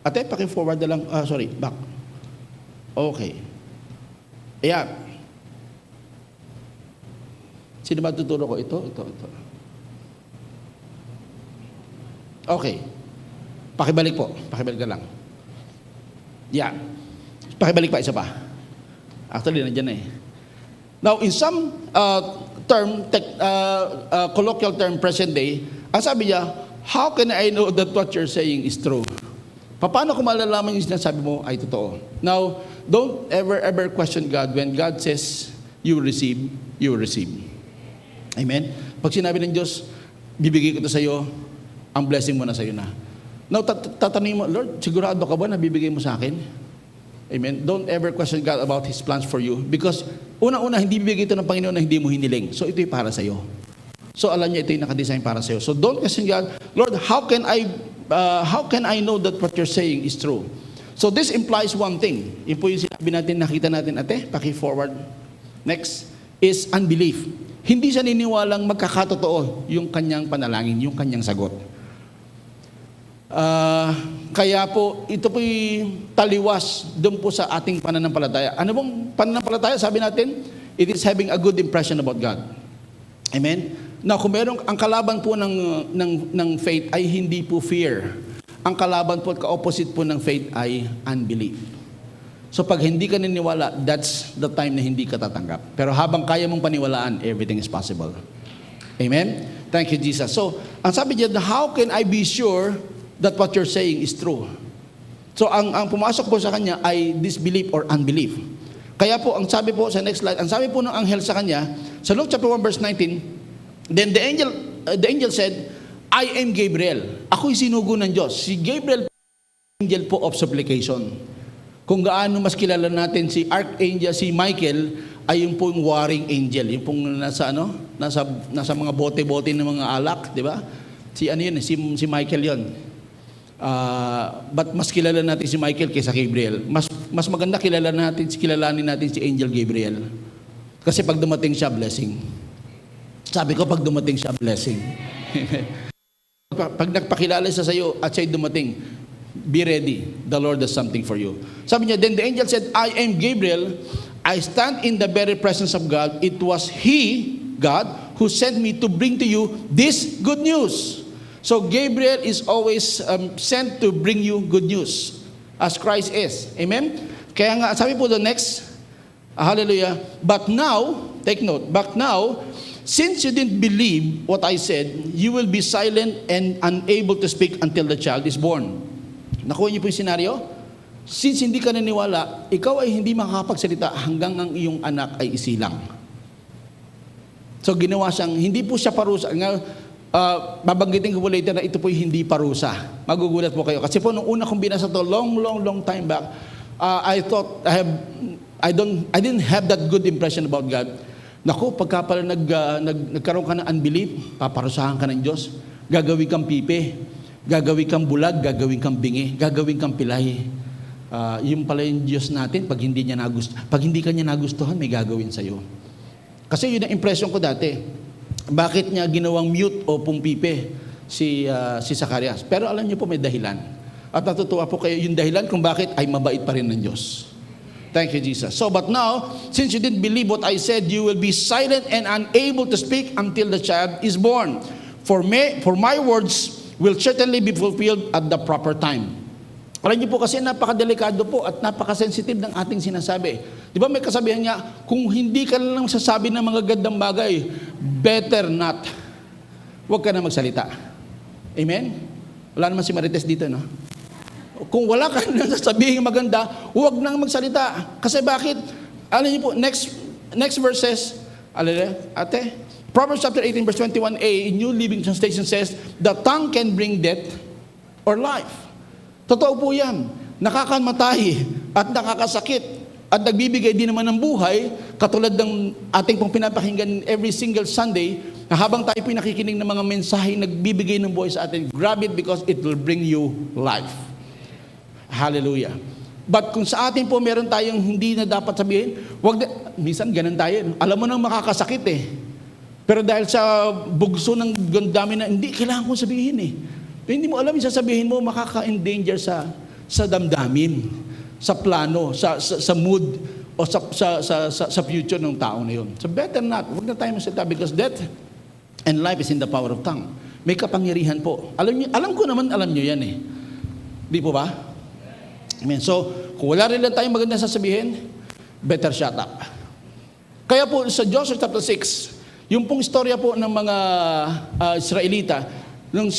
Ate, paki-forward na lang. Sorry, back. Okay. Ayan. Sino ba tuturo ko? Ito. Okay. Pakibalik po. Pakibalik na lang. Yeah. Pakibalik pa, isa pa. Actually, nandiyan na eh. Now, in some colloquial term, present day, ang sabi niya, how can I know that what you're saying is true? Paano ko malalaman yung sinasabi mo ay totoo? Now, don't ever question God. When God says, you will receive, you will receive. Amen? Pag sinabi ng Diyos, bibigay ko ito sa iyo, ang blessing mo na sa iyo na. Now, tatanungin mo, Lord, sigurado ka ba na bibigay mo sa akin? Amen? Don't ever question God about His plans for you because una-una, hindi bibigay ito ng Panginoon na hindi mo hiniling. So, ito'y para sa iyo. So, alam niya, ito'y nakadesign para sa iyo. So, don't question God, Lord, how can I know that what you're saying is true? So, this implies one thing. Yun po yung sinabi natin, nakita natin, ate, paki-forward. Next is unbelief. Hindi siya niniwalang magkakatotoo yung kanyang panalangin, yung kanyang sagot. Kaya po, ito po'y taliwas doon po sa ating pananampalataya. Ano bang pananampalataya? Sabi natin, it is having a good impression about God. Amen? Now, kung merong, ang kalaban po ng faith ay hindi po fear. Ang kalaban po at ka-opposite po ng faith ay unbelief. So pag hindi ka niniwala, that's the time na hindi ka tatanggap. Pero habang kaya mong paniwalaan, everything is possible. Amen? Thank you, Jesus. So, ang sabi niya, how can I be sure that what you're saying is true? So, ang pumasok po sa kanya ay disbelief or unbelief. Kaya po, ang sabi po sa next slide, ang sabi po ng anghel sa kanya, sa Luke chapter 1 verse 19, then the angel said, I am Gabriel. Ako'y sinugo ng Diyos. Si Gabriel, angel po of supplication. Kung gaano mas kilala natin si Archangel, si Michael, ay yung pong warring angel. Yung pong nasa mga bote-bote ng mga alak, di ba? Si Michael yon. But mas kilala natin si Michael kaysa Gabriel. Mas maganda kilalanin natin si Angel Gabriel. Kasi pag dumating siya, blessing. Sabi ko, pag dumating siya, blessing. Pag nagpakilala siya sa iyo at siya'y dumating, be ready. The Lord has something for you. Sabi niya, then the angel said, I am Gabriel. I stand in the very presence of God. It was He, God, who sent me to bring to you this good news. So Gabriel is always sent to bring you good news as Christ is. Amen? Kaya nga, sabi po the next, hallelujah, but now, take note, but now, since you didn't believe what I said, you will be silent and unable to speak until the child is born. Nakuha niyo po yung senaryo? Since hindi ka naniwala, ikaw ay hindi makakapagsalita hanggang ang iyong anak ay isilang. So ginawa siyang, hindi po siya parusa. Babanggitin ko po later na ito po hindi parusa. Magugulat po kayo. Kasi po nung una kong binasa to long time back, I thought I didn't have that good impression about God. Naku, pagka pala nagkaroon ka ng unbelief, paparusahan ka ng Diyos, gagawin kang pipe, gagawin kang bulag, gagawin kang bingi, gagawin kang pilay. Yung pala yung Diyos natin, pag hindi ka niya nagustuhan, may gagawin sa'yo. Kasi yun ang impression ko dati. Bakit niya ginawang mute o pumpipe si Zacharias? Pero alam niyo po may dahilan. At natutuwa po kayo yung dahilan kung bakit ay mabait pa rin ng Diyos. Thank you, Jesus. So, but now, since you didn't believe what I said, you will be silent and unable to speak until the child is born. For my words will certainly be fulfilled at the proper time. Alam niyo po kasi napakadelikado po at napakasensitive ng ating sinasabi. Di ba may kasabihan niya, kung hindi ka lang sasabi ng mga gandang bagay, better not. Huwag ka na magsalita. Amen? Wala naman si Marites dito, no? Kung wala ka nang sasabihin maganda, huwag nang magsalita. Kasi bakit? Alam niyo po, next verses, ate, Proverbs chapter 18 verse 21a, in New Living Translation says, the tongue can bring death or life. Totoo po yan. Nakakamatay at nakakasakit at nagbibigay din naman ng buhay, katulad ng ating pong pinapakinggan every single Sunday, na habang tayo pinakikinig ng mga mensahe nagbibigay ng buhay sa atin, grab it because it will bring you life. Hallelujah. But kung sa atin po meron tayong hindi na dapat sabihin, minsan ganun tayo. Alam mo nang makakasakit eh. Pero dahil sa bugso ng gandami na, hindi, kailangan kong sabihin eh. Hindi mo alam, sasabihin mo, makaka-endanger sa damdamin, sa plano, sa mood, o sa future ng tao na yun. So better not. Huwag na tayo masalita because death and life is in the power of tongue. May kapangyarihan po. Alam ko naman, alam nyo yan eh. Di po ba? Amen. So, kung wala rin lang tayong maganda sasabihin, better shut up. Kaya po sa Joshua chapter 6, yung pong istorya po ng mga Israelita, nung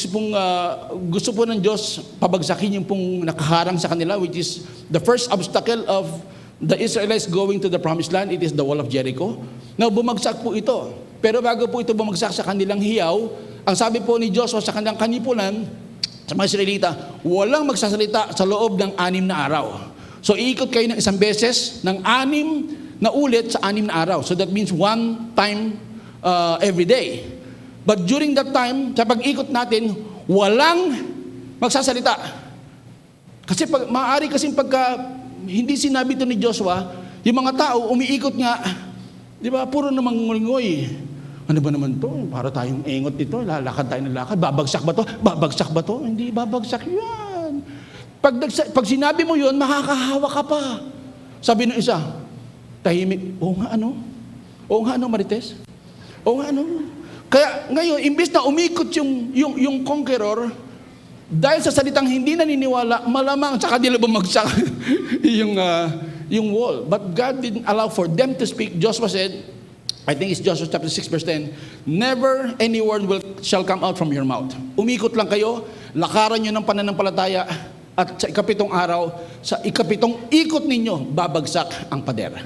gusto po ng Diyos pabagsakin yung pong nakaharang sa kanila, which is the first obstacle of the Israelites going to the promised land, it is the wall of Jericho. Now, bumagsak po ito. Pero bago po ito bumagsak sa kanilang hiyaw, ang sabi po ni Joshua sa kanilang kanipunan, sa mga Israelita, walang magsasalita sa loob ng 6 na araw. So, iikot kayo ng isang beses, ng 6 na ulit sa 6 na araw. So, that means 1 time every day. But during that time, sa pag-ikot natin, walang magsasalita. Kasi maaari kasing pagka hindi sinabi ito ni Joshua, yung mga tao umiikot nga, di ba, puro namang ngoy. Ano ba naman to? Para tayong engot dito, lalakad tayo ng lakad, babagsak ba to? Babagsak ba to? Hindi babagsak yan. Pag sinabi mo yun, makakahawa ka pa. Sabi ng isa, tahimik, oo nga ano Marites? Oo nga ano? Kaya ngayon, imbis na umikot yung conqueror, dahil sa salitang hindi naniniwala, malamang sa kanila bumagsak yung wall. But God didn't allow for them to speak. Joshua said, I think it's Joshua chapter 6 verse 10, never any word shall come out from your mouth. Umikot lang kayo, lakaran nyo ng pananampalataya, at sa 7 araw, sa 7 ikot ninyo, babagsak ang pader.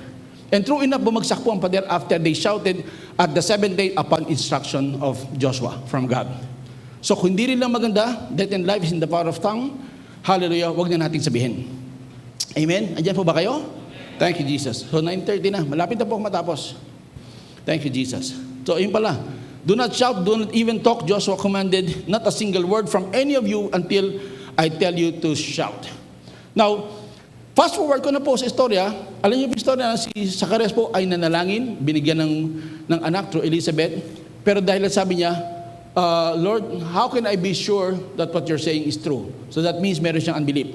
And true enough, bumagsak po ang pader after they shouted at the 7th day upon instruction of Joshua from God. So kung hindi rin lang maganda, death and life is in the power of tongue, hallelujah, wag na nating sabihin. Amen? Andiyan po ba kayo? Thank you, Jesus. So 9:30 na, malapit na po matapos. Thank you, Jesus. So yun pala, do not shout, do not even talk. Joshua commanded, not a single word from any of you until I tell you to shout. Now, fast forward ko na po sa istorya. Alam niyo po istorya na si Zacarias po ay nanalangin, binigyan ng anak through Elizabeth. Pero dahil sabi niya, Lord, how can I be sure that what you're saying is true? So that means meron siyang unbelief.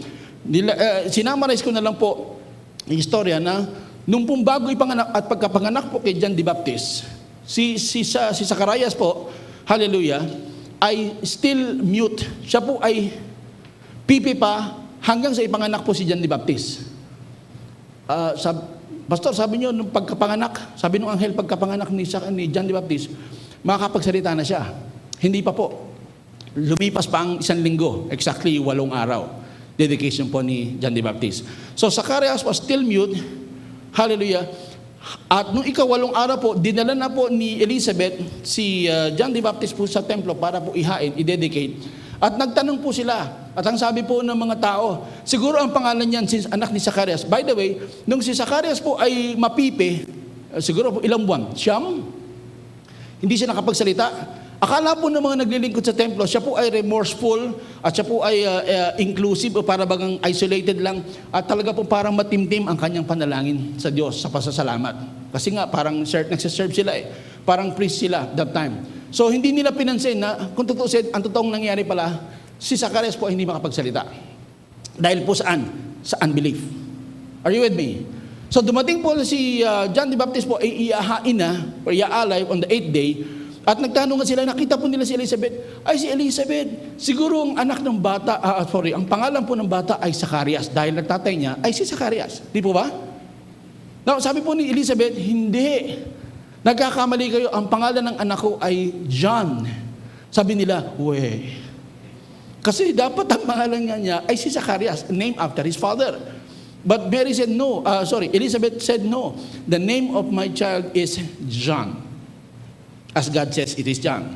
Sinamarize ko na lang po yung istorya na nung pong bago ipanganak at pagkapanganak po kay John the Baptist, si Zacarias po, hallelujah, ay still mute. Siya po ay pipi pa hanggang sa ipanganak po si John the Baptist. Pastor, sabi niyo nung pagkapanganak, sabi nung anghel pagkapanganak ni John the Baptist, makakapagsalita na siya. Hindi pa po. Lumipas pa ang 1 linggo, exactly 8 araw. Dedication po ni John the Baptist. So Zacarias was still mute. Hallelujah. At nung 8 araw po, dinala na po ni Elizabeth si John the Baptist po sa templo para po ihain, i-dedicate. At nagtanong po sila. At ang sabi po ng mga tao, siguro ang pangalan niyan si anak ni Zacarias. By the way, nung si Zacarias po ay mapipi, siguro po ilang buwan, siyam, hindi siya nakapagsalita. Akala po ng mga naglilingkod sa templo, siya po ay remorseful at siya po ay inclusive o para bagang isolated lang at talaga po parang matimtim ang kanyang panalangin sa Diyos sa pasasalamat. Kasi nga parang nagsiserve sila eh. Parang priest sila that time. So hindi nila pinansin na kung tutusin, ang totoong nangyari pala, si Zacarias po ay hindi makapagsalita. Dahil po saan? Sa unbelief. Are you with me? So dumating po si John the Baptist po ay iahain na or iaalay on the 8th day. At nagtanungan sila, nakita po nila si Elizabeth. Ay, si Elizabeth, siguro ang anak ng bata, ang pangalan po ng bata ay Zacarias. Dahil nagtatay niya ay si Zacarias. Di po ba? Now, sabi po ni Elizabeth, hindi. Nagkakamali kayo, ang pangalan ng anak ko ay John. Sabi nila, kasi dapat ang pangalan niya ay si Zacarias, named after his father. But Mary said no, Elizabeth said no. The name of my child is John. As God says, it is John.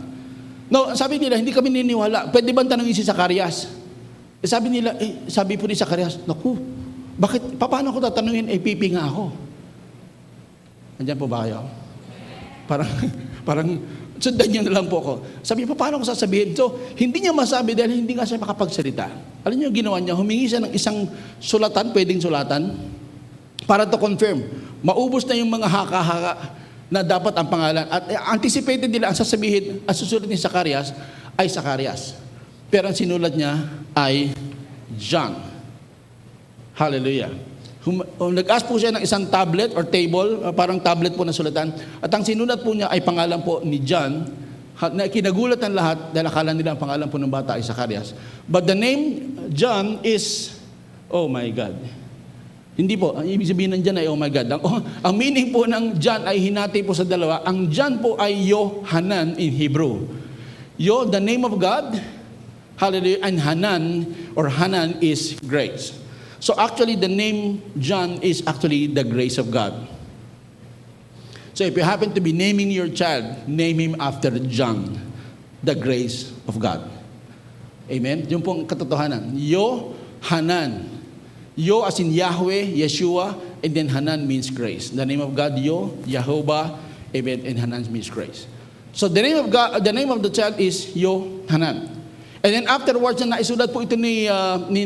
No, sabi nila, hindi kami niniwala. Pwede ba tanongin si Zacarias? Sabi po ni Zacarias, naku, paano ko tatanungin? Pipi nga ako. Andyan po ba kayo? Parang, sundan niyo na lang po ako. Sabi niya, paano ko sasabihin? So, hindi niya masabi dahil hindi nga siya makapagsalita. Alam niyo, ginawa niya, humingi siya ng isang sulatan, pwedeng sulatan, para to confirm. Maubos na yung mga haka-haka na dapat ang pangalan. At anticipated nila ang sasabihin, ang susulat ni Zacarias ay Zacarias. Pero ang sinulat niya ay John. Hallelujah. Nag-ask po siya ng isang tablet or table, parang tablet po na sulatan. At ang sinulat po niya ay pangalan po ni John, na kinagulat ng lahat dahil akala nila ang pangalan po ng bata ay Zacarias. But the name John is, oh my God. Hindi po, ang ibig sabihin ng John ay oh my God. Ang meaning po ng John ay hinati po sa dalawa. Ang John po ay Yohanan in Hebrew. The name of God, hallelujah, and Hanan is grace. So actually the name John is actually the grace of God. So if you happen to be naming your child, name him after John, the grace of God. Amen? Yung pong katotohanan. Yohanan. Yo as in Yahweh, Yeshua, and then Hanan means grace. The name of God, Jehovah, amen, and Hanan means grace. So the name of God, the name of the child is Yohanan. And then afterwards, na naisulat po ito ni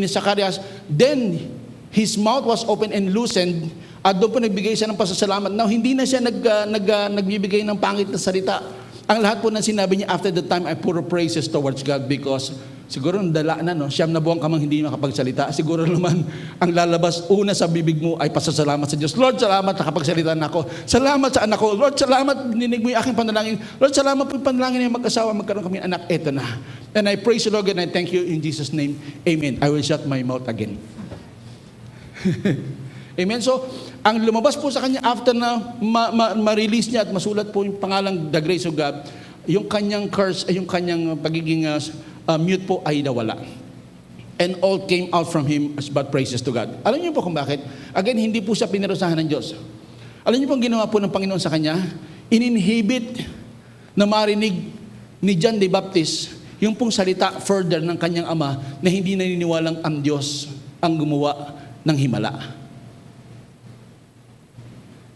Zacarias, then his mouth was open and loosened, at doon po nagbigay siya ng pasasalamat. Now, hindi na siya nagbibigay ng pangit na salita. Ang lahat po na sinabi niya, after the time, I puro praises towards God because siguro dala na, no? 9 na buwan ka mang hindi makapagsalita. Siguro naman, ang lalabas una sa bibig mo ay pasasalamat sa Diyos. Lord, salamat nakapagsalita na ako. Salamat sa anak ko. Lord, salamat ninig mo yung aking panalangin. Lord, salamat po yung panalangin ng mag-asawa, magkaroon kami ng anak. Eto na. And I praise you, Lord, and I thank you in Jesus' name. Amen. I will shut my mouth again. Amen. So, ang lumabas po sa kanya after na ma-release niya at masulat po yung pangalang the grace of God, yung kanyang curse, yung kanyang pagiging mute po ay nawala. And all came out from him as but praises to God. Alam niyo po kung bakit? Again, hindi po siya pinarusahan ng Diyos. Alam niyo po ang ginawa po ng Panginoon sa kanya? Ininhibit na marinig ni John the Baptist yung pong salita further ng kanyang ama na hindi naniniwalang ang Diyos ang gumawa ng himala.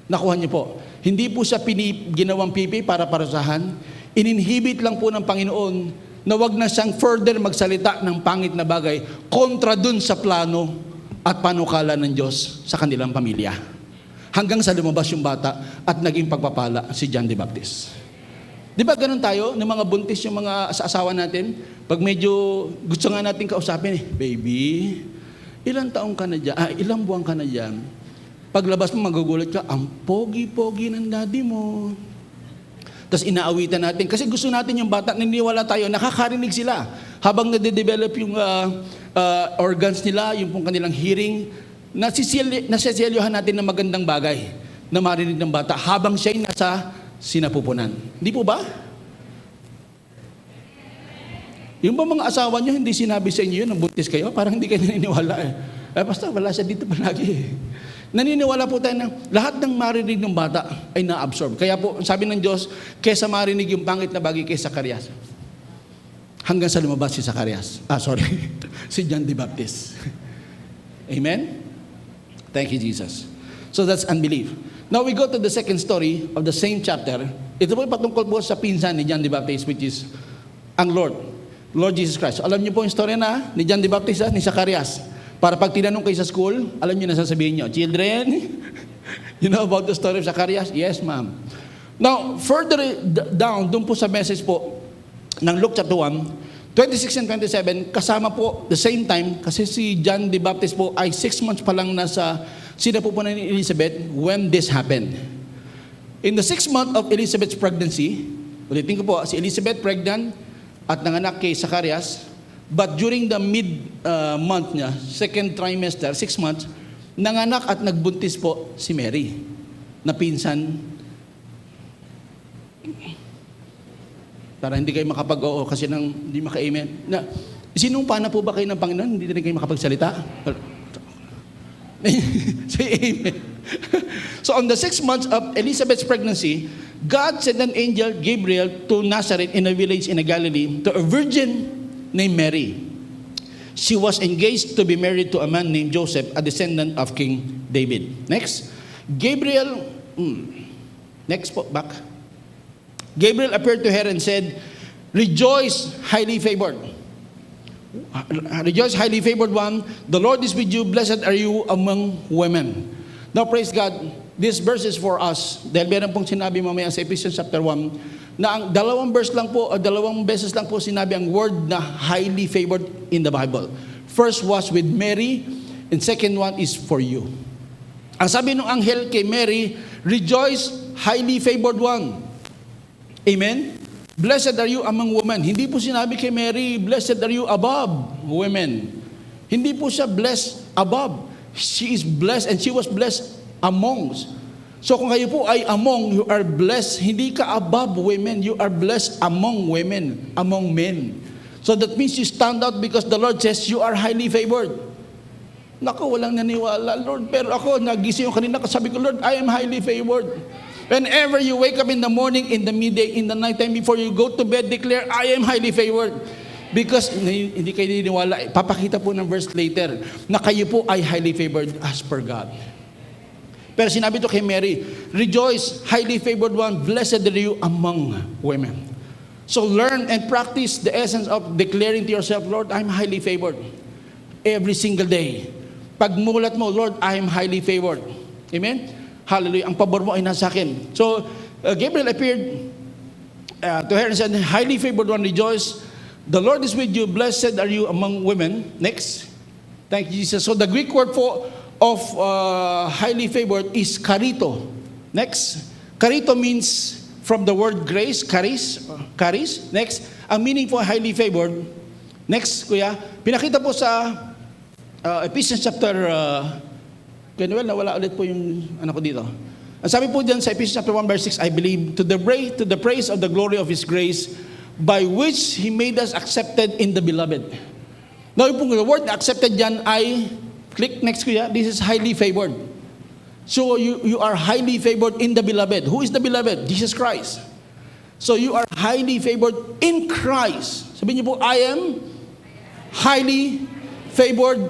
Nakuha niyo po. Hindi po siya ginawang pipi para parusahan. Ininhibit lang po ng Panginoon na wag na siyang further magsalita ng pangit na bagay kontra dun sa plano at panukala ng Diyos sa kanilang pamilya. Hanggang sa lumabas yung bata at naging pagpapala si John the Baptist. Di ba ganun tayo, ng mga buntis yung mga asawa natin? Pag medyo gusto nga natin kausapin, baby, ilang taong ka na dyan? Ilang buwan ka na dyan? Paglabas mo, magugulat ka, ang pogi-pogi ng daddy mo. Tapos inaawitan natin. Kasi gusto natin yung bata, naniniwala tayo, nakakarinig sila. Habang nade-develop yung organs nila, yung pong kanilang hearing, nasiselyuhan natin ng magandang bagay na marinig ng bata habang siya'y nasa sinapupunan. Hindi po ba? Yung ba mga asawa nyo, hindi sinabi sa inyo yun, nang buntis kayo? Parang hindi kayo naniniwala eh. Basta wala siya dito palagi. Naniniwala po tayo na lahat ng marinig ng bata ay na-absorb. Kaya po, sabi ng Diyos, kesa marinig yung pangit na bagay kay Zacarias. Hanggang sa lumabas si Zacarias. Si John the Baptist. Amen? Thank you, Jesus. So that's unbelief. Now we go to the second story of the same chapter. Ito po patungkol po sa pinsan ni John the Baptist, which is ang Lord Jesus Christ. So, alam niyo po yung story na ni John the Baptist, ni Zacarias. Para pag tinanong kayo sa school, alam niyo na sasabihin niyo, children, you know about the story of Zacarias? Yes, ma'am. Now, further down, doon po sa message po ng Luke chapter 1, 26 and 27, kasama po the same time, kasi si John the Baptist po ay 6 months pa lang nasa sinapupunan ni Elizabeth when this happened. In the 6th month of Elizabeth's pregnancy, ulitin ko po, si Elizabeth pregnant at nanganak kay Zacharias, but during the mid-month niya, second trimester, 6 months, nanganak at nagbuntis po si Mary, na pinsan. Para hindi kayo makapag-oo kasi nang hindi maka-amen. Sinumpa na po ba kayo ng Panginoon? Hindi rin kayo makapagsalita? Say amen. So on the 6th month of Elizabeth's pregnancy, God sent an angel, Gabriel, to Nazareth in a village in Galilee to a virgin named Mary. She was engaged to be married to a man named Joseph, a descendant of King David. Next, Gabriel, next po, back. Gabriel appeared to her and said, "Rejoice, highly favored. Rejoice, highly favored one. The Lord is with you. Blessed are you among women." Now, praise God. This verse is for us. Dahil meron pong sinabi mamaya sa Ephesians chapter 1, na ang dalawang beses lang po sinabi ang word na highly favored in the Bible. First was with Mary, and second one is for you. Ang sabi ng anghel kay Mary, "Rejoice, highly favored one." Amen? Blessed are you among women. Hindi po sinabi kay Mary, "Blessed are you above women." Hindi po siya blessed above. She is blessed and she was blessed amongst. So kung kayo po ay among, you are blessed. Hindi ka above women. You are blessed among women, among men. So that means you stand out because the Lord says you are highly favored. Naku, walang naniwala, Lord. Pero ako, nagising ko kanina, sabi ko, Lord, I am highly favored. Whenever you wake up in the morning, in the midday, in the nighttime, before you go to bed, declare, I am highly favored. Because hindi kayo niniwala, papakita po ng verse later, na kayo po ay highly favored as per God. Pero sinabi to kay Mary, "Rejoice, highly favored one, blessed are you among women." So learn and practice the essence of declaring to yourself, "Lord, I'm highly favored." Every single day. Pagmulat mo, "Lord, I am highly favored." Amen? Hallelujah. Ang pabor mo ay nasa akin. So Gabriel appeared to her and said, "Highly favored one, rejoice. The Lord is with you. Blessed are you among women." Next. Thank you, Jesus. So the Greek word of highly favored is karito. Next. Karito means from the word grace, charis. Next. Ang meaning for highly favored. Next, kuya. Pinakita po sa Ephesians chapter, nawala ulit po yung ko dito. Ang sabi po dyan sa Ephesians chapter 1 verse 6, "I believe to the praise of the glory of His grace, by which He made us accepted in the beloved." Now, yung the word accepted dyan ay, click next kuya, this is highly favored. So, you are highly favored in the beloved. Who is the beloved? Jesus Christ. So, you are highly favored in Christ. Sabihin niyo po, I am highly favored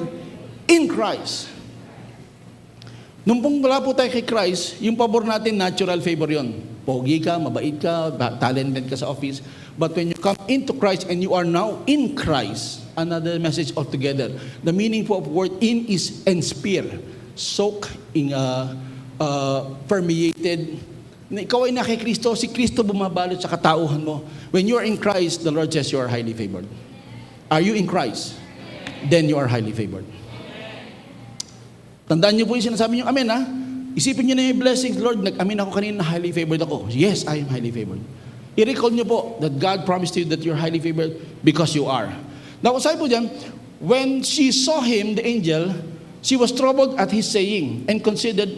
in Christ. Nung pong wala po tayo kay Christ, yung pabor natin, natural favor yon. Pogi ka, mabait ka, talented ka sa office. But when you come into Christ and you are now in Christ, another message altogether. The meaning of word in is ensphere, soak, permeated. Na ikaw ay na kay Kristo, si Kristo bumabalot sa katauhan mo. When you are in Christ, the Lord says you are highly favored. Are you in Christ? Then you are highly favored. Tandaan niyo po yung sinasabi niyo, amen ha? Isipin niyo na yung blessings, Lord, nag-amin ako kanina na highly favored ako. Yes, I am highly favored. I-recall niyo po that God promised you that you're highly favored because you are. Now, sabi po dyan, when she saw him, the angel, she was troubled at his saying and considered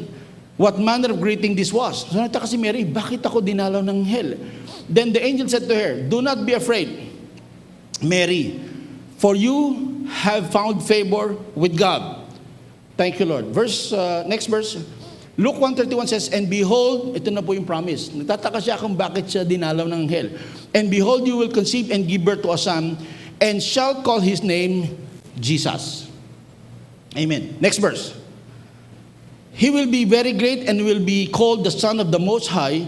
what manner of greeting this was. So nagtaka si Mary, bakit ako dinalaw ng hell? Then the angel said to her, "Do not be afraid, Mary, for you have found favor with God." Thank you, Lord. Next verse. Luke 1:31 says, "And behold," ito na po yung promise. Nagtataka siya kung bakit siya dinalaw ng hell. "And behold, you will conceive and give birth to a son, and shall call his name Jesus." Amen. Next verse. "He will be very great and will be called the Son of the Most High.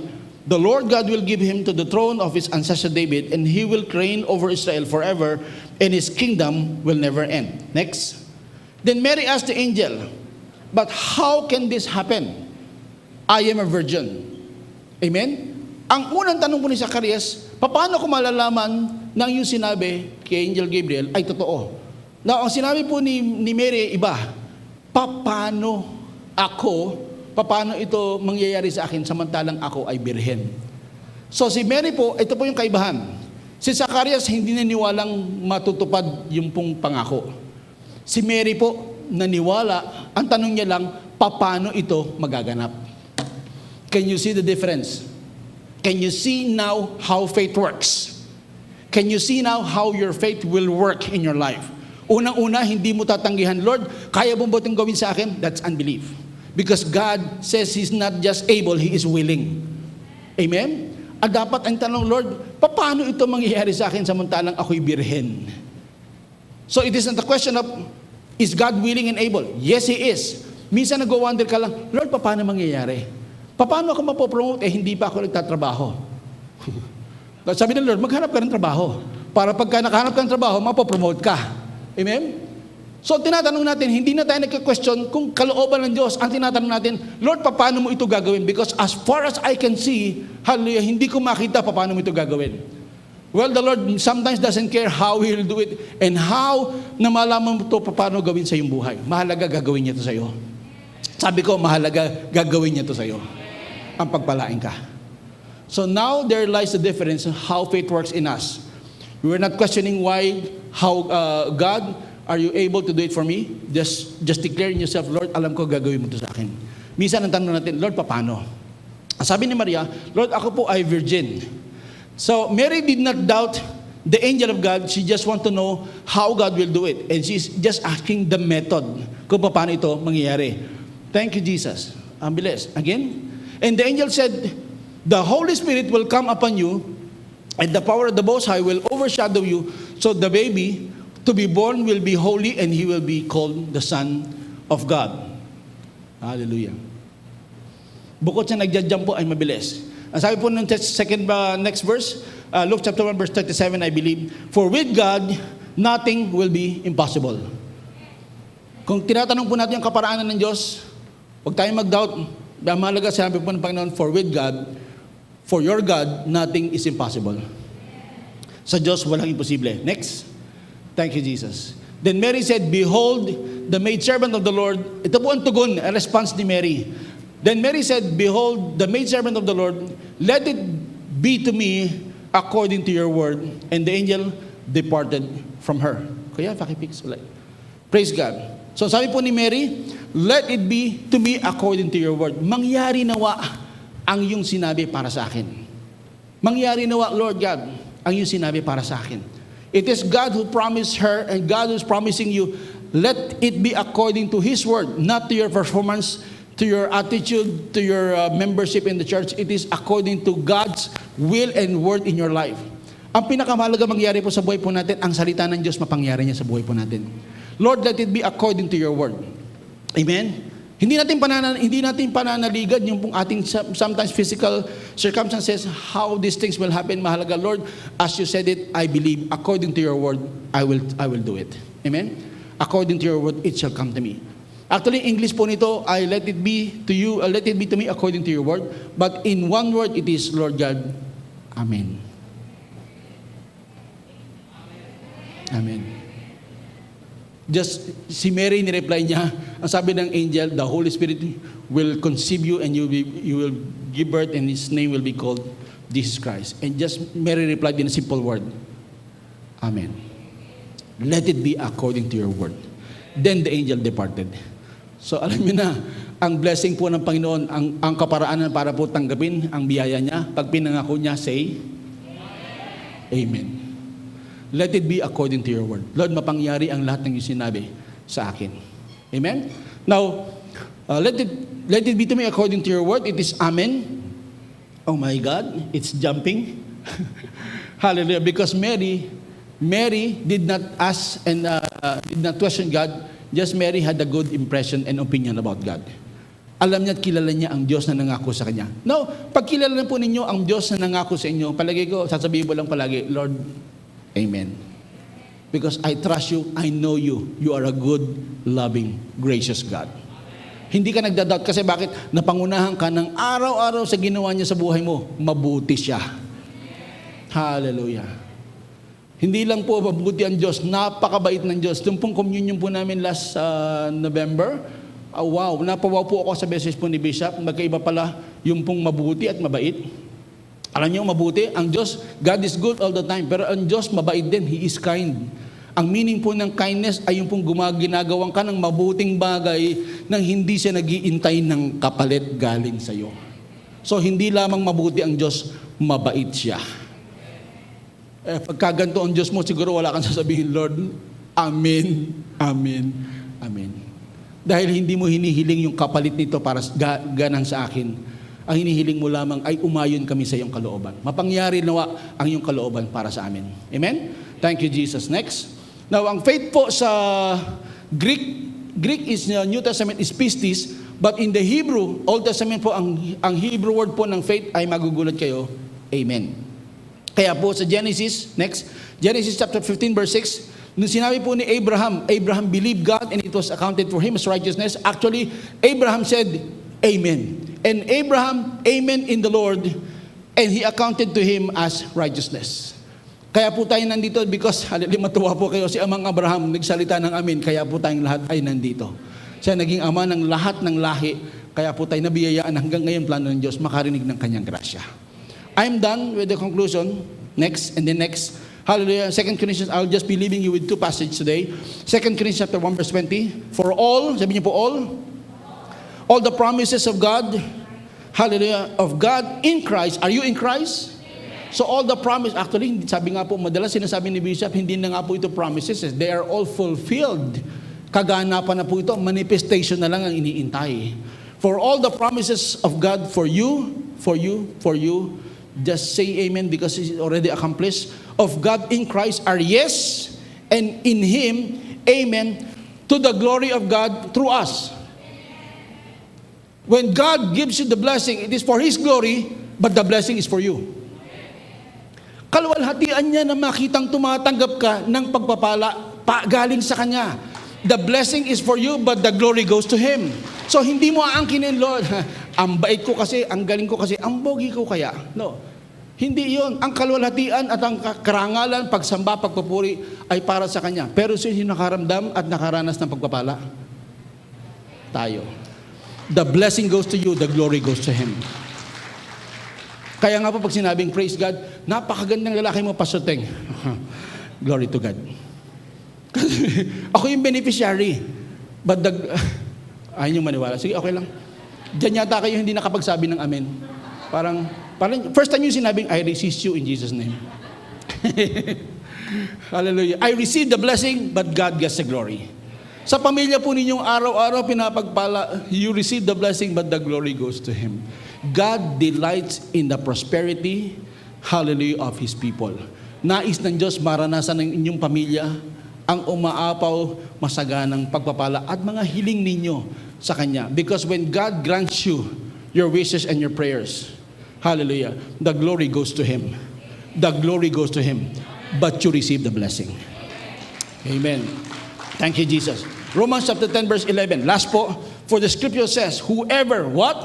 The Lord God will give him to the throne of his ancestor David, and he will reign over Israel forever, and his kingdom will never end." Next. Then Mary asked the angel, "But how can this happen? I am a virgin." Amen? Ang unang tanong po ni Zacarias, paano ko malalaman na yung sinabi kay Angel Gabriel ay totoo? Now, ang sinabi po ni Mary iba, paano paano ito mangyayari sa akin samantalang ako ay birhen? So si Mary po, ito po yung kaibahan. Si Zacarias hindi naniwalang matutupad yung pong pangako. Si Mary po, naniwala. Ang tanong niya lang, paano ito magaganap? Can you see the difference? Can you see now how faith works? Can you see now how your faith will work in your life? Unang-una, hindi mo tatanggihan, Lord, kaya mo ba itong gawin sa akin? That's unbelief. Because God says He's not just able, He is willing. Amen? At dapat ang tanong, Lord, paano ito mangyayari sa akin samantalang ako'y birhen? So it isn't a question of, is God willing and able? Yes, He is. Minsan nag-wonder ka lang, Lord, paano mangyayari? Paano ako mapopromote? Hindi pa ako nagtatrabaho. Sabi ng Lord, maghanap ka ng trabaho. Para pagka nakahanap ka ng trabaho, mapopromote ka. Amen? So tinatanong natin, hindi na tayo nagka-question kung kalooban ng Diyos. Ang tinatanong natin, Lord, paano mo ito gagawin? Because as far as I can see, hallelujah, hindi ko makita paano mo ito gagawin. Well, the Lord sometimes doesn't care how He will do it and how na malaman mo ito paano gawin sa iyong buhay. Mahalaga gagawin niya ito sa iyo. Sabi ko, mahalaga gagawin niya ito sa iyo. Ang pagpalain ka. So now there lies the difference in how faith works in us. We are not questioning how God, are you able to do it for me? Just declare in yourself, Lord, alam ko gagawin mo ito sa akin. Minsan ang tanong natin, Lord, paano? Sabi ni Maria, Lord, ako po ay virgin. So Mary did not doubt the angel of God. She just want to know how God will do it. And she's just asking the method kung paano ito mangyayari. Thank you, Jesus. Ang bilis. Again. And the angel said, the Holy Spirit will come upon you, and the power of the Most High will overshadow you. So the baby to be born will be holy, and he will be called the Son of God. Hallelujah. Bukod sa nagja-jump po ay mabilis. Ang sabi po ng next verse, Luke chapter 1 verse 37, I believe, for with God, nothing will be impossible. Kung tinatanong po natin ang kaparaanan ng Diyos, huwag tayong mag-doubt. Mahalaga sinabi po ng Panginoon, for with God, for your God, nothing is impossible. Sa Diyos, walang imposible. Next. Thank you, Jesus. Then Mary said, behold, the maidservant of the Lord. Ito po ang tugon, a response ni Mary. Then Mary said, behold, the maidservant of the Lord, let it be to me according to your word. And the angel departed from her. Kaya, pakipix ulit. Praise God. So sabi po ni Mary, let it be to me according to your word. Mangyari nawa ang iyong sinabi para sa akin. Mangyari nawa, Lord God, ang iyong sinabi para sa akin. It is God who promised her and God who is promising you, let it be according to His word, not to your performance, to your attitude, to your membership in the church. It is according to God's will and word in your life. Ang pinakamahalaga mangyari po sa buhay po natin, ang salita ng Diyos mapangyari niya sa buhay po natin. Lord, let it be according to your word. Amen? Hindi natin pananaligan yung pong ating sometimes physical circumstances, how these things will happen. Mahalaga, Lord, as you said it, I believe, according to your word, I will do it. Amen? According to your word, it shall come to me. Actually, English po nito, I let it be to you, let it be to me according to your word. But in one word, it is, Lord God, Amen. Amen. Just si Mary ni-reply niya, ang sabi ng angel, the Holy Spirit will conceive you and you will give birth and His name will be called Jesus Christ. And just Mary replied in a simple word, Amen. Let it be according to your word. Then the angel departed. So alam niyo na, ang blessing po ng Panginoon, ang kaparaanan para po tanggapin ang biyaya niya, pag pinangako niya, say, Amen. Let it be according to your word. Lord, mapangyari ang lahat ng iyong sinabi sa akin. Amen? Now, let it be to me according to your word. It is Amen. Oh my God, it's jumping. Hallelujah. Because Mary did not ask and did not question God. Just Mary had a good impression and opinion about God. Alam niya at kilala niya ang Diyos na nangako sa kanya. Now, pag kilala na po ninyo ang Diyos na nangako sa inyo, palagi ko, sasabihin mo lang palagi, Lord, Amen. Because I trust you, I know you. You are a good, loving, gracious God. Hindi ka nagdadoubt kasi bakit? Napangunahan ka ng araw-araw sa ginawa niya sa buhay mo. Mabuti siya. Hallelujah. Hindi lang po mabuti ang Diyos, napakabait ng Diyos. Yung pong communion po namin last November, Wow, napawaw po ako sa message po ni Bishop. Magkaiba pala yung pong mabuti at mabait. Alam niyo, mabuti, ang Diyos, God is good all the time. Pero ang Diyos, mabait din. He is kind. Ang meaning po ng kindness ay yung pong ginagawang ka ng mabuting bagay nang hindi siya nag-iintay ng kapalit galing sa iyo. So, hindi lamang mabuti ang Diyos, mabait siya. Pagkaganto ang Diyos mo, siguro wala kang sasabihin, Lord, Amen, Amen, Amen. Dahil hindi mo hinihiling yung kapalit nito para ganang sa akin. Ang hinihiling mo lamang ay umayon kami sa iyong kalooban. Mapangyari nawa ang iyong kalooban para sa amin. Amen? Thank you, Jesus. Next. Now, ang faith po sa Greek is New Testament is pistis, but in the Hebrew, Old Testament po, ang Hebrew word po ng faith ay magugulat kayo, Amen. Kaya po sa Genesis, next, Genesis chapter 15 verse 6, nung sinabi po ni Abraham believed God and it was accounted for him as righteousness. Actually, Abraham said, Amen. And Abraham, Amen in the Lord, and he accounted to him as righteousness. Kaya po tayo nandito because, matuwa po kayo, si Amang Abraham nagsalita ng Amen, kaya po tayong lahat ay nandito. Siya naging ama ng lahat ng lahi, kaya po tayo nabiyayaan hanggang ngayon plano ng Diyos makarinig ng kanyang grasya. I'm done with the conclusion. Next, and then next. Hallelujah. 2 Corinthians, I'll just be leaving you with two passages today. 2 Corinthians chapter 1 verse 20. For all, sabi niyo po all the promises of God, hallelujah, of God in Christ. Are you in Christ? So all the promise, actually, sabi nga po, madalas sinasabi ni Bishop, hindi na nga po ito promises. They are all fulfilled. Kaganapan na po ito, manifestation na lang ang iniintay. For all the promises of God for you, just say amen because it's already accomplished. Of God in Christ are yes, and in Him, amen, to the glory of God through us. When God gives you the blessing, it is for His glory, but the blessing is for you. Kaluwalhatian niya na makitang tumatanggap ka ng pagpapala galing sa Kanya. The blessing is for you, but the glory goes to Him. So hindi mo aangkinin, Lord, ang bait ko kasi, ang galing ko kasi, ang bogi ko kaya. No. Hindi yon. Ang kaluwalhatian at ang karangalan, pagsamba, pagpupuri ay para sa Kanya. Pero sino nakaramdam at nakaranas ng pagpapala? Tayo. The blessing goes to you, the glory goes to Him. Kaya nga po pag sinabing, praise God, napakagandang lalaki mo, Pastor Teng. Glory to God. Ako yung beneficiary. But ayaw nyo maniwala. Sige, okay lang. Diyan yata kayo hindi nakapagsabi ng amen. Parang first time yung sinabing, I resist you in Jesus' name. Hallelujah. I receive the blessing, but God gets the glory. Sa pamilya po ninyong araw-araw pinapagpala, you receive the blessing, but the glory goes to Him. God delights in the prosperity, hallelujah, of His people. Nais ng Diyos maranasan ng inyong pamilya ang umaapaw, masaganang pagpapala at mga hiling ninyo sa Kanya. Because when God grants you your wishes and your prayers, hallelujah, the glory goes to Him. The glory goes to Him. But you receive the blessing. Amen. Thank you, Jesus. Romans chapter 10 verse 11. Last po, for the scripture says, whoever, what?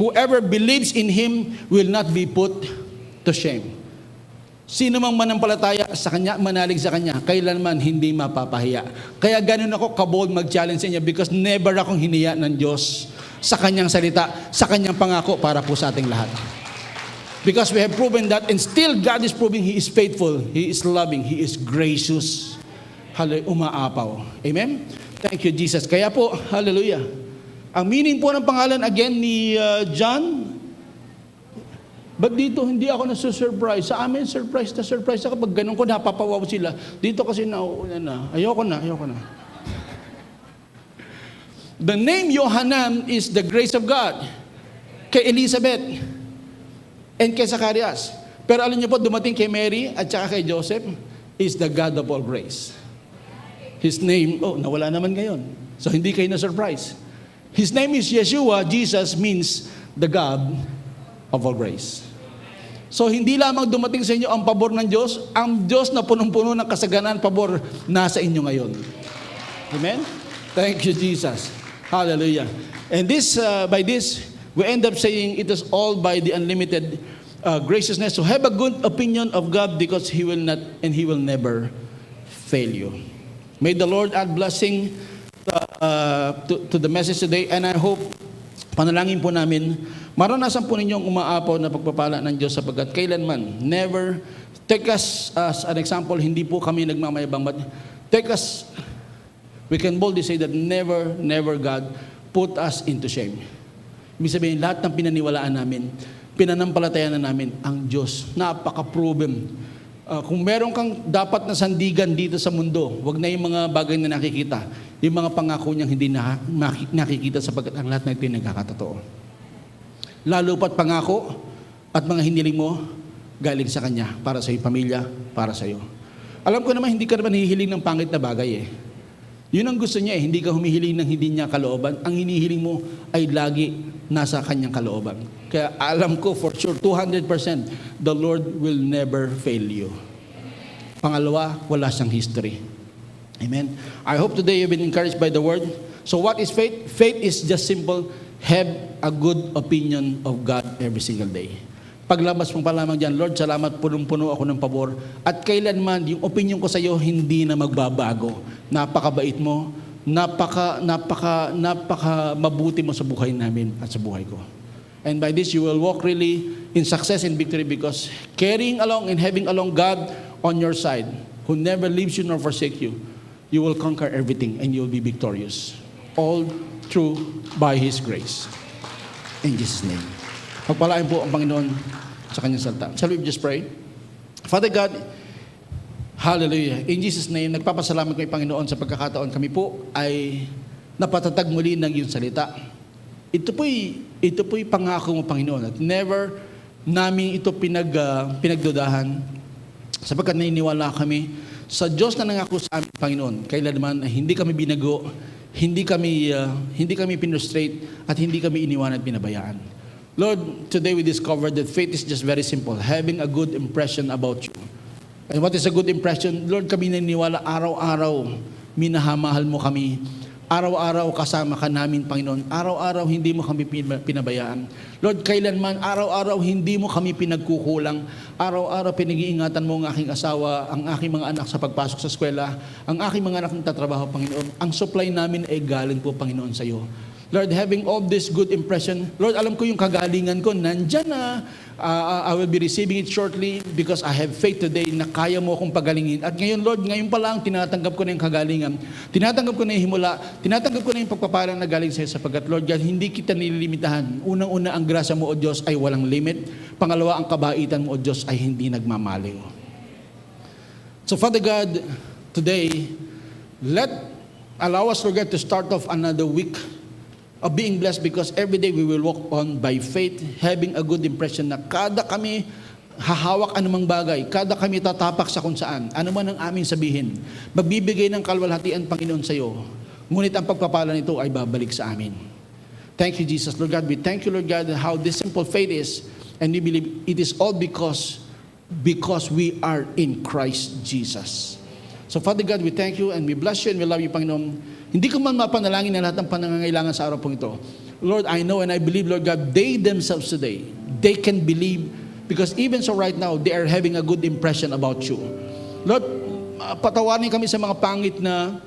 Whoever believes in Him will not be put to shame. Sino mang manampalataya sa Kanya, manalig sa Kanya, kailanman hindi mapapahiya. Kaya ganun ako kabold mag-challenge sa inyo because never akong hiniya ng Diyos sa Kanyang salita, sa Kanyang pangako para po sa ating lahat. Because we have proven that and still God is proving He is faithful, He is loving, He is gracious. Hallelujah, umaapaw. Amen? Thank you, Jesus. Kaya po, hallelujah. Ang meaning po ng pangalan again ni John, but dito hindi ako nasusurprise. Sa amin, surprise ako. Pag ganun ko, napapawaw sila. Dito kasi nauuna na. Ayoko na. The name Yohanan is the grace of God. Kay Elizabeth and kay Zacarias. Pero alam niyo po, dumating kay Mary at saka kay Joseph is the God of all grace. His name, nawala naman ngayon. So hindi kayo na-surprise. His name is Yeshua. Jesus means the God of all grace. So hindi lamang dumating sa inyo ang pabor ng Diyos, ang Diyos na punong-puno ng kasaganaan, pabor, nasa inyo ngayon. Amen? Thank you, Jesus. Hallelujah. And this, by this, we end up saying it is all by the unlimited graciousness. So have a good opinion of God because He will not and He will never fail you. May the Lord add blessing to to the message today, and I hope, panalangin po namin, maranasan po ninyong umaapaw na pagpapala ng Diyos sapagkat kailanman, never, take us as an example, hindi po kami nagmamayabang, but take us, we can boldly say that never God put us into shame. Ibig sabihin, lahat ng pinaniwalaan namin, pinanampalatayan na namin ang Diyos. Napaka-proven. Kung meron kang dapat na sandigan dito sa mundo, wag na yung mga bagay na nakikita. Yung mga pangako niyang hindi nakikita sapagkat ang lahat na ito ay nagkakatotoo. Lalo pat pangako at mga hiniling mo, galing sa Kanya, para sa iyong pamilya, para sa iyo. Alam ko naman, hindi ka naman hihiling ng pangit na bagay eh. Yun ang gusto niya eh, hindi ka humihiling ng hindi niya kalooban. Ang hinihiling mo ay lagi nasa Kanyang kalooban. Kaya alam ko for sure, 200%, the Lord will never fail you. Pangalawa, wala siyang history. Amen. I hope today you've been encouraged by the word. So what is faith? Faith is just simple, have a good opinion of God every single day. Paglabas mo pa lamang dyan, Lord, salamat, punong-puno ako ng pabor. At kailanman, yung opinion ko sa iyo, hindi na magbabago. Napakabait mo, napaka mabuti mo sa buhay namin at sa buhay ko. And by this, you will walk really in success and victory because carrying along and having along God on your side, who never leaves you nor forsake you, you will conquer everything and you will be victorious. All through by His grace. In Jesus' name. Pagpalain po ang Panginoon sa Kanyang salita. Shall we just pray? Father God, hallelujah. In Jesus' name, nagpapasalamat kay Panginoon sa pagkakataon kami po ay napatatag muli ng iyong salita. Ito po'y pangako mo, Panginoon, at never namin ito pinagdudahan sapagkat naniniwala kami sa Diyos na nangako sa amin, Panginoon. Kailanman ay hindi kami binago, hindi kami pinustrate, at hindi kami iniwan at pinabayaan. Lord, today we discovered that faith is just very simple, having a good impression about you. And what is a good impression? Lord, kami naniniwala araw-araw, minahamahal mo kami. Araw-araw kasama ka namin, Panginoon. Araw-araw hindi mo kami pinabayaan. Lord, kailanman, araw-araw hindi mo kami pinagkukulang. Araw-araw pinag-iingatan mo ang aking asawa, ang aking mga anak sa pagpasok sa eskwela, ang aking mga anak na tatrabaho, Panginoon. Ang supply namin ay galing po, Panginoon, sa iyo. Lord, having all this good impression, Lord, alam ko yung kagalingan ko, nandyan na, I will be receiving it shortly because I have faith today na kaya mo akong pagalingin. At ngayon, Lord, ngayon pa lang, tinatanggap ko na yung kagalingan, tinatanggap ko na yung himula, tinatanggap ko na yung pagpapalang na galing sa iyo sapagkat, Lord God, hindi kita nililimitahan. Unang-una, ang grasya mo, O Diyos, ay walang limit. Pangalawa, ang kabaitan mo, O Diyos, ay hindi nagmamaliw. So, Father God, today, allow us, Lord God, to start off another week of being blessed because every day we will walk on by faith, having a good impression na kada kami hahawak anumang bagay, kada kami tatapak sa kung saan, ano man ang aming sabihin, magbibigay ng kalwalhatian, Panginoon, sa iyo. Ngunit ang pagpapala nito ay babalik sa amin. Thank you, Jesus. Lord God, we thank you, Lord God, how this simple faith is, and we believe it is all because we are in Christ Jesus. So, Father God, we thank you and we bless you and we love you, Panginoon. Hindi ko man mapanalangin na lahat ng panangangailangan sa araw pong ito. Lord, I know and I believe, Lord God, they themselves today, they can believe because even so right now, they are having a good impression about you. Lord, patawarin kami sa mga pangit na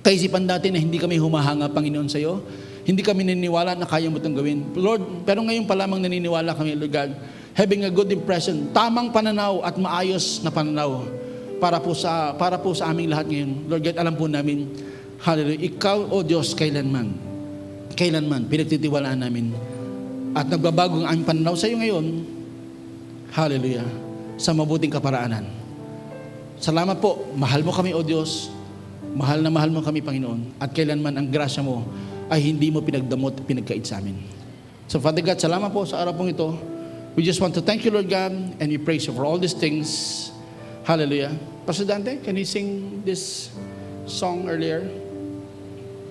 kaisipan natin na hindi kami humahanga, Panginoon, sa iyo. Hindi kami naniniwala na kaya mo itong gawin. Lord, pero ngayon pa lamang naniniwala kami, Lord God, having a good impression, tamang pananaw at maayos na pananaw para po sa aming lahat ngayon. Lord God, alam po namin, hallelujah, ikaw, O Diyos, kailanman, pinagtitiwalaan namin at nagbabago ang aming pananaw sa iyo ngayon, hallelujah, sa mabuting kaparaanan. Salamat po, mahal mo kami, O Diyos, mahal na mahal mo kami, Panginoon, at kailanman ang grasya mo ay hindi mo pinagdamot at pinagkait sa amin. So, Father God, salamat po sa araw pong ito. We just want to thank you, Lord God, and we praise you for all these things. Hallelujah. Pastor Dante, can you sing this song earlier?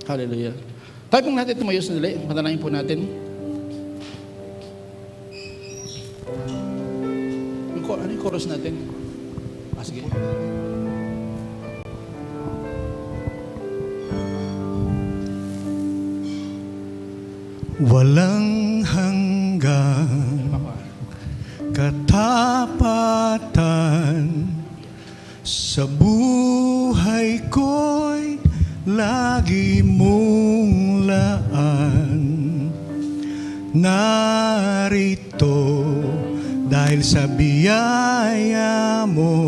Hallelujah. Tayo pong natin tumayo sandali. Panalangin po natin. Ano yung chorus natin? Sige. Walang hanggang katapatan sa buhay ko'y lagi gimong laan, narito dahil sa biyaya mo.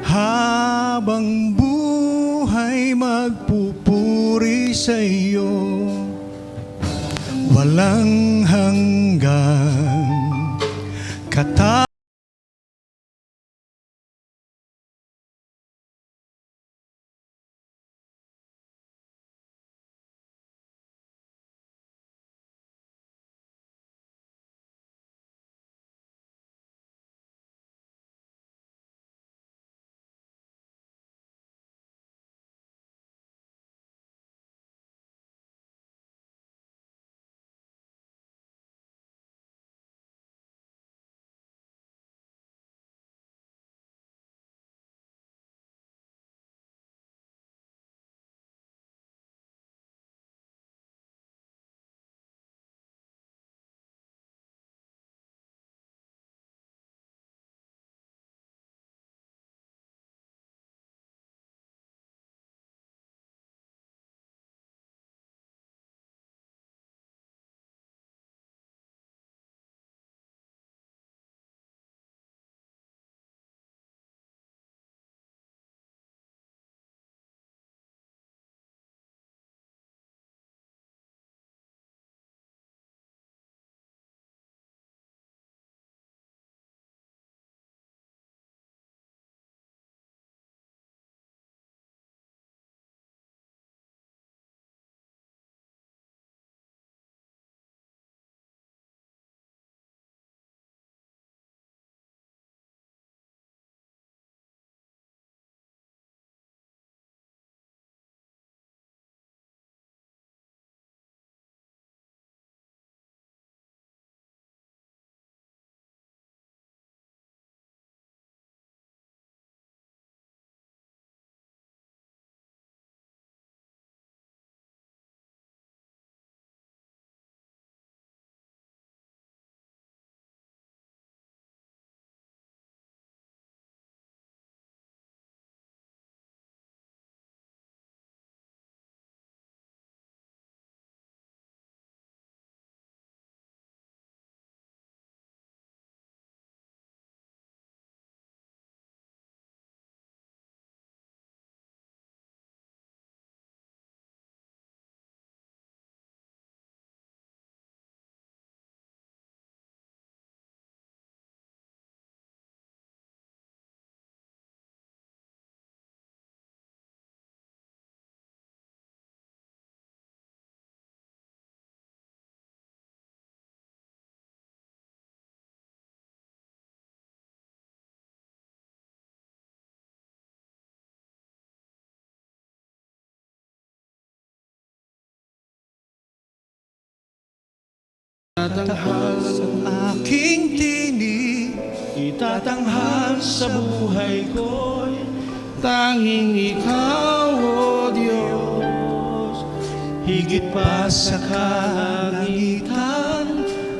Habang buhay magpupuri sa iyo, walang hanggan. Itatanghal sa aking tinig, itatanghal sa buhay ko'y tanging ikaw, O Diyos. Higit pa sa kalangitan,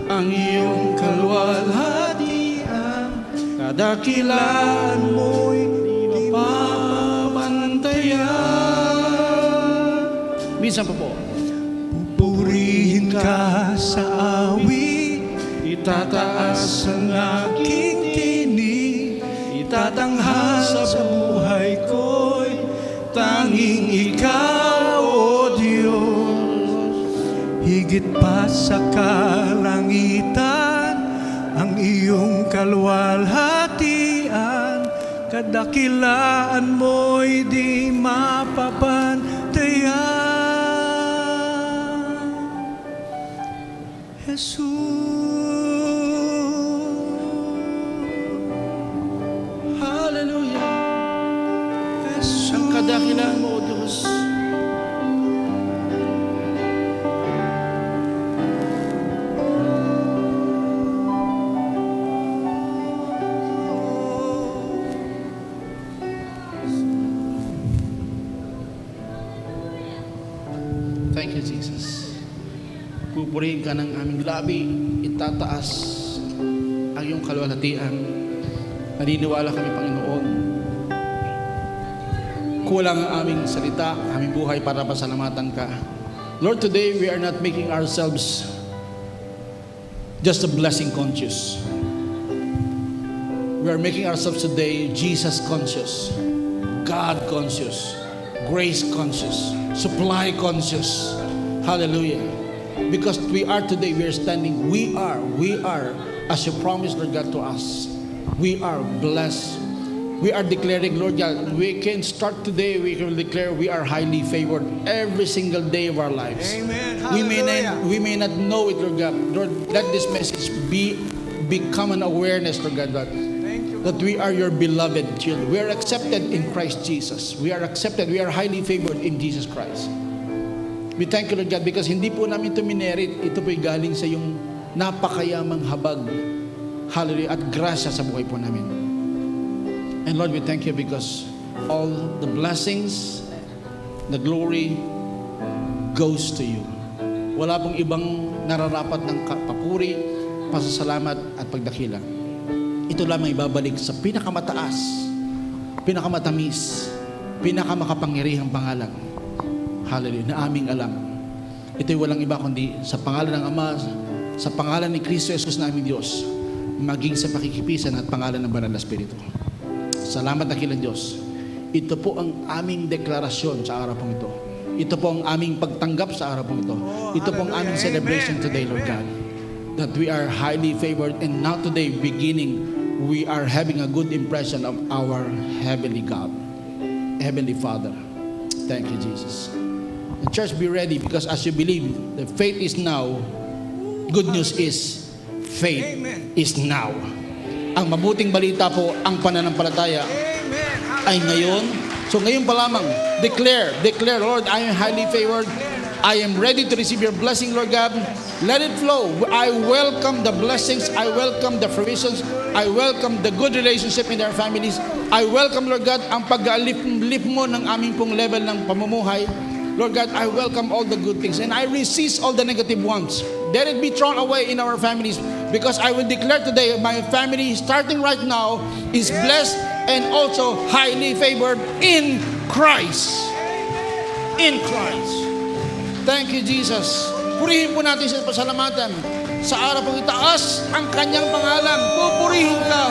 ang iyong kaluwalhatian, kadakilaan mo'y di mapapantayan. Minsan pa po. pupurihin ka sa awit, Itataas ang aking tinig, itatanghal sa buhay ko'y tanging ikaw, O Diyos. higit pa sa kalangitan, ang iyong kaluwalhatian, kadakilaan mo'y di mapapantayan. Jesus, Hallelujah. Jesus, Ang kadakilaan mo, O Diyos. Thank you, Jesus. Pupurihin ka ng aming labi, itataas ang iyong kaluwalhatian. Naniniwala kami, Panginoon, kulang ang aming salita, aming buhay para pasalamatan ka. Lord, today we are not making ourselves just a blessing conscious. We are making ourselves today Jesus conscious, God conscious, grace conscious, supply conscious. Hallelujah. Because we are today, we are standing, we are, as you promised, Lord God, to us. We are blessed. We are declaring, Lord God, we can start today, we can declare we are highly favored every single day of our lives. Amen. We may not know it, Lord God. Lord, let this message become an awareness, Lord God, that we are your beloved children. We are accepted in Christ Jesus. We are accepted. We are highly favored in Jesus Christ. We thank you, Lord God, because hindi po namin ito minerit. Ito po'y galing sa yung napakayamang habag. Hallelujah. At grasya sa buhay po namin. And Lord, we thank you because all the blessings, the glory goes to you. Wala pong ibang nararapat ng papuri, pasasalamat at pagdakila. Ito lamang ibabalik sa pinakamataas, pinakamatamis, pinakamakapangyarihang pangalan. Hallelujah, na aming alam. Ito'y walang iba kundi sa pangalan ng Ama, sa pangalan ni Kristo Jesus na aming Diyos, maging sa pakikipisan at pangalan ng Banal na Espiritu. Salamat na kilang Diyos. Ito po ang aming deklarasyon sa araw pong ito. Ito po ang aming pagtanggap sa araw pong ito. Ito po ang aming celebration today, Lord God. That we are highly favored and now today, beginning, we are having a good impression of our Heavenly God, Heavenly Father. Thank you, Jesus. And church, be ready because as you believe, the faith is now. Good news is, faith is now. Ang mabuting balita po, ang pananampalataya ay ngayon. So ngayon pa lamang, declare, Lord, I am highly favored. I am ready to receive your blessing, Lord God. Let it flow. I welcome the blessings. I welcome the provisions. I welcome the good relationship in our families. I welcome, Lord God, ang pag-alip mo ng aming pong level ng pamumuhay. Lord God, I welcome all the good things and I resist all the negative ones. Let it be thrown away in our families because I will declare today my family starting right now is blessed and also highly favored in Christ. In Christ. Thank you, Jesus. Purihin po natin sa pasalamatan. Sa araw pong itaas ang kanyang pangalan. Pupurihin ka.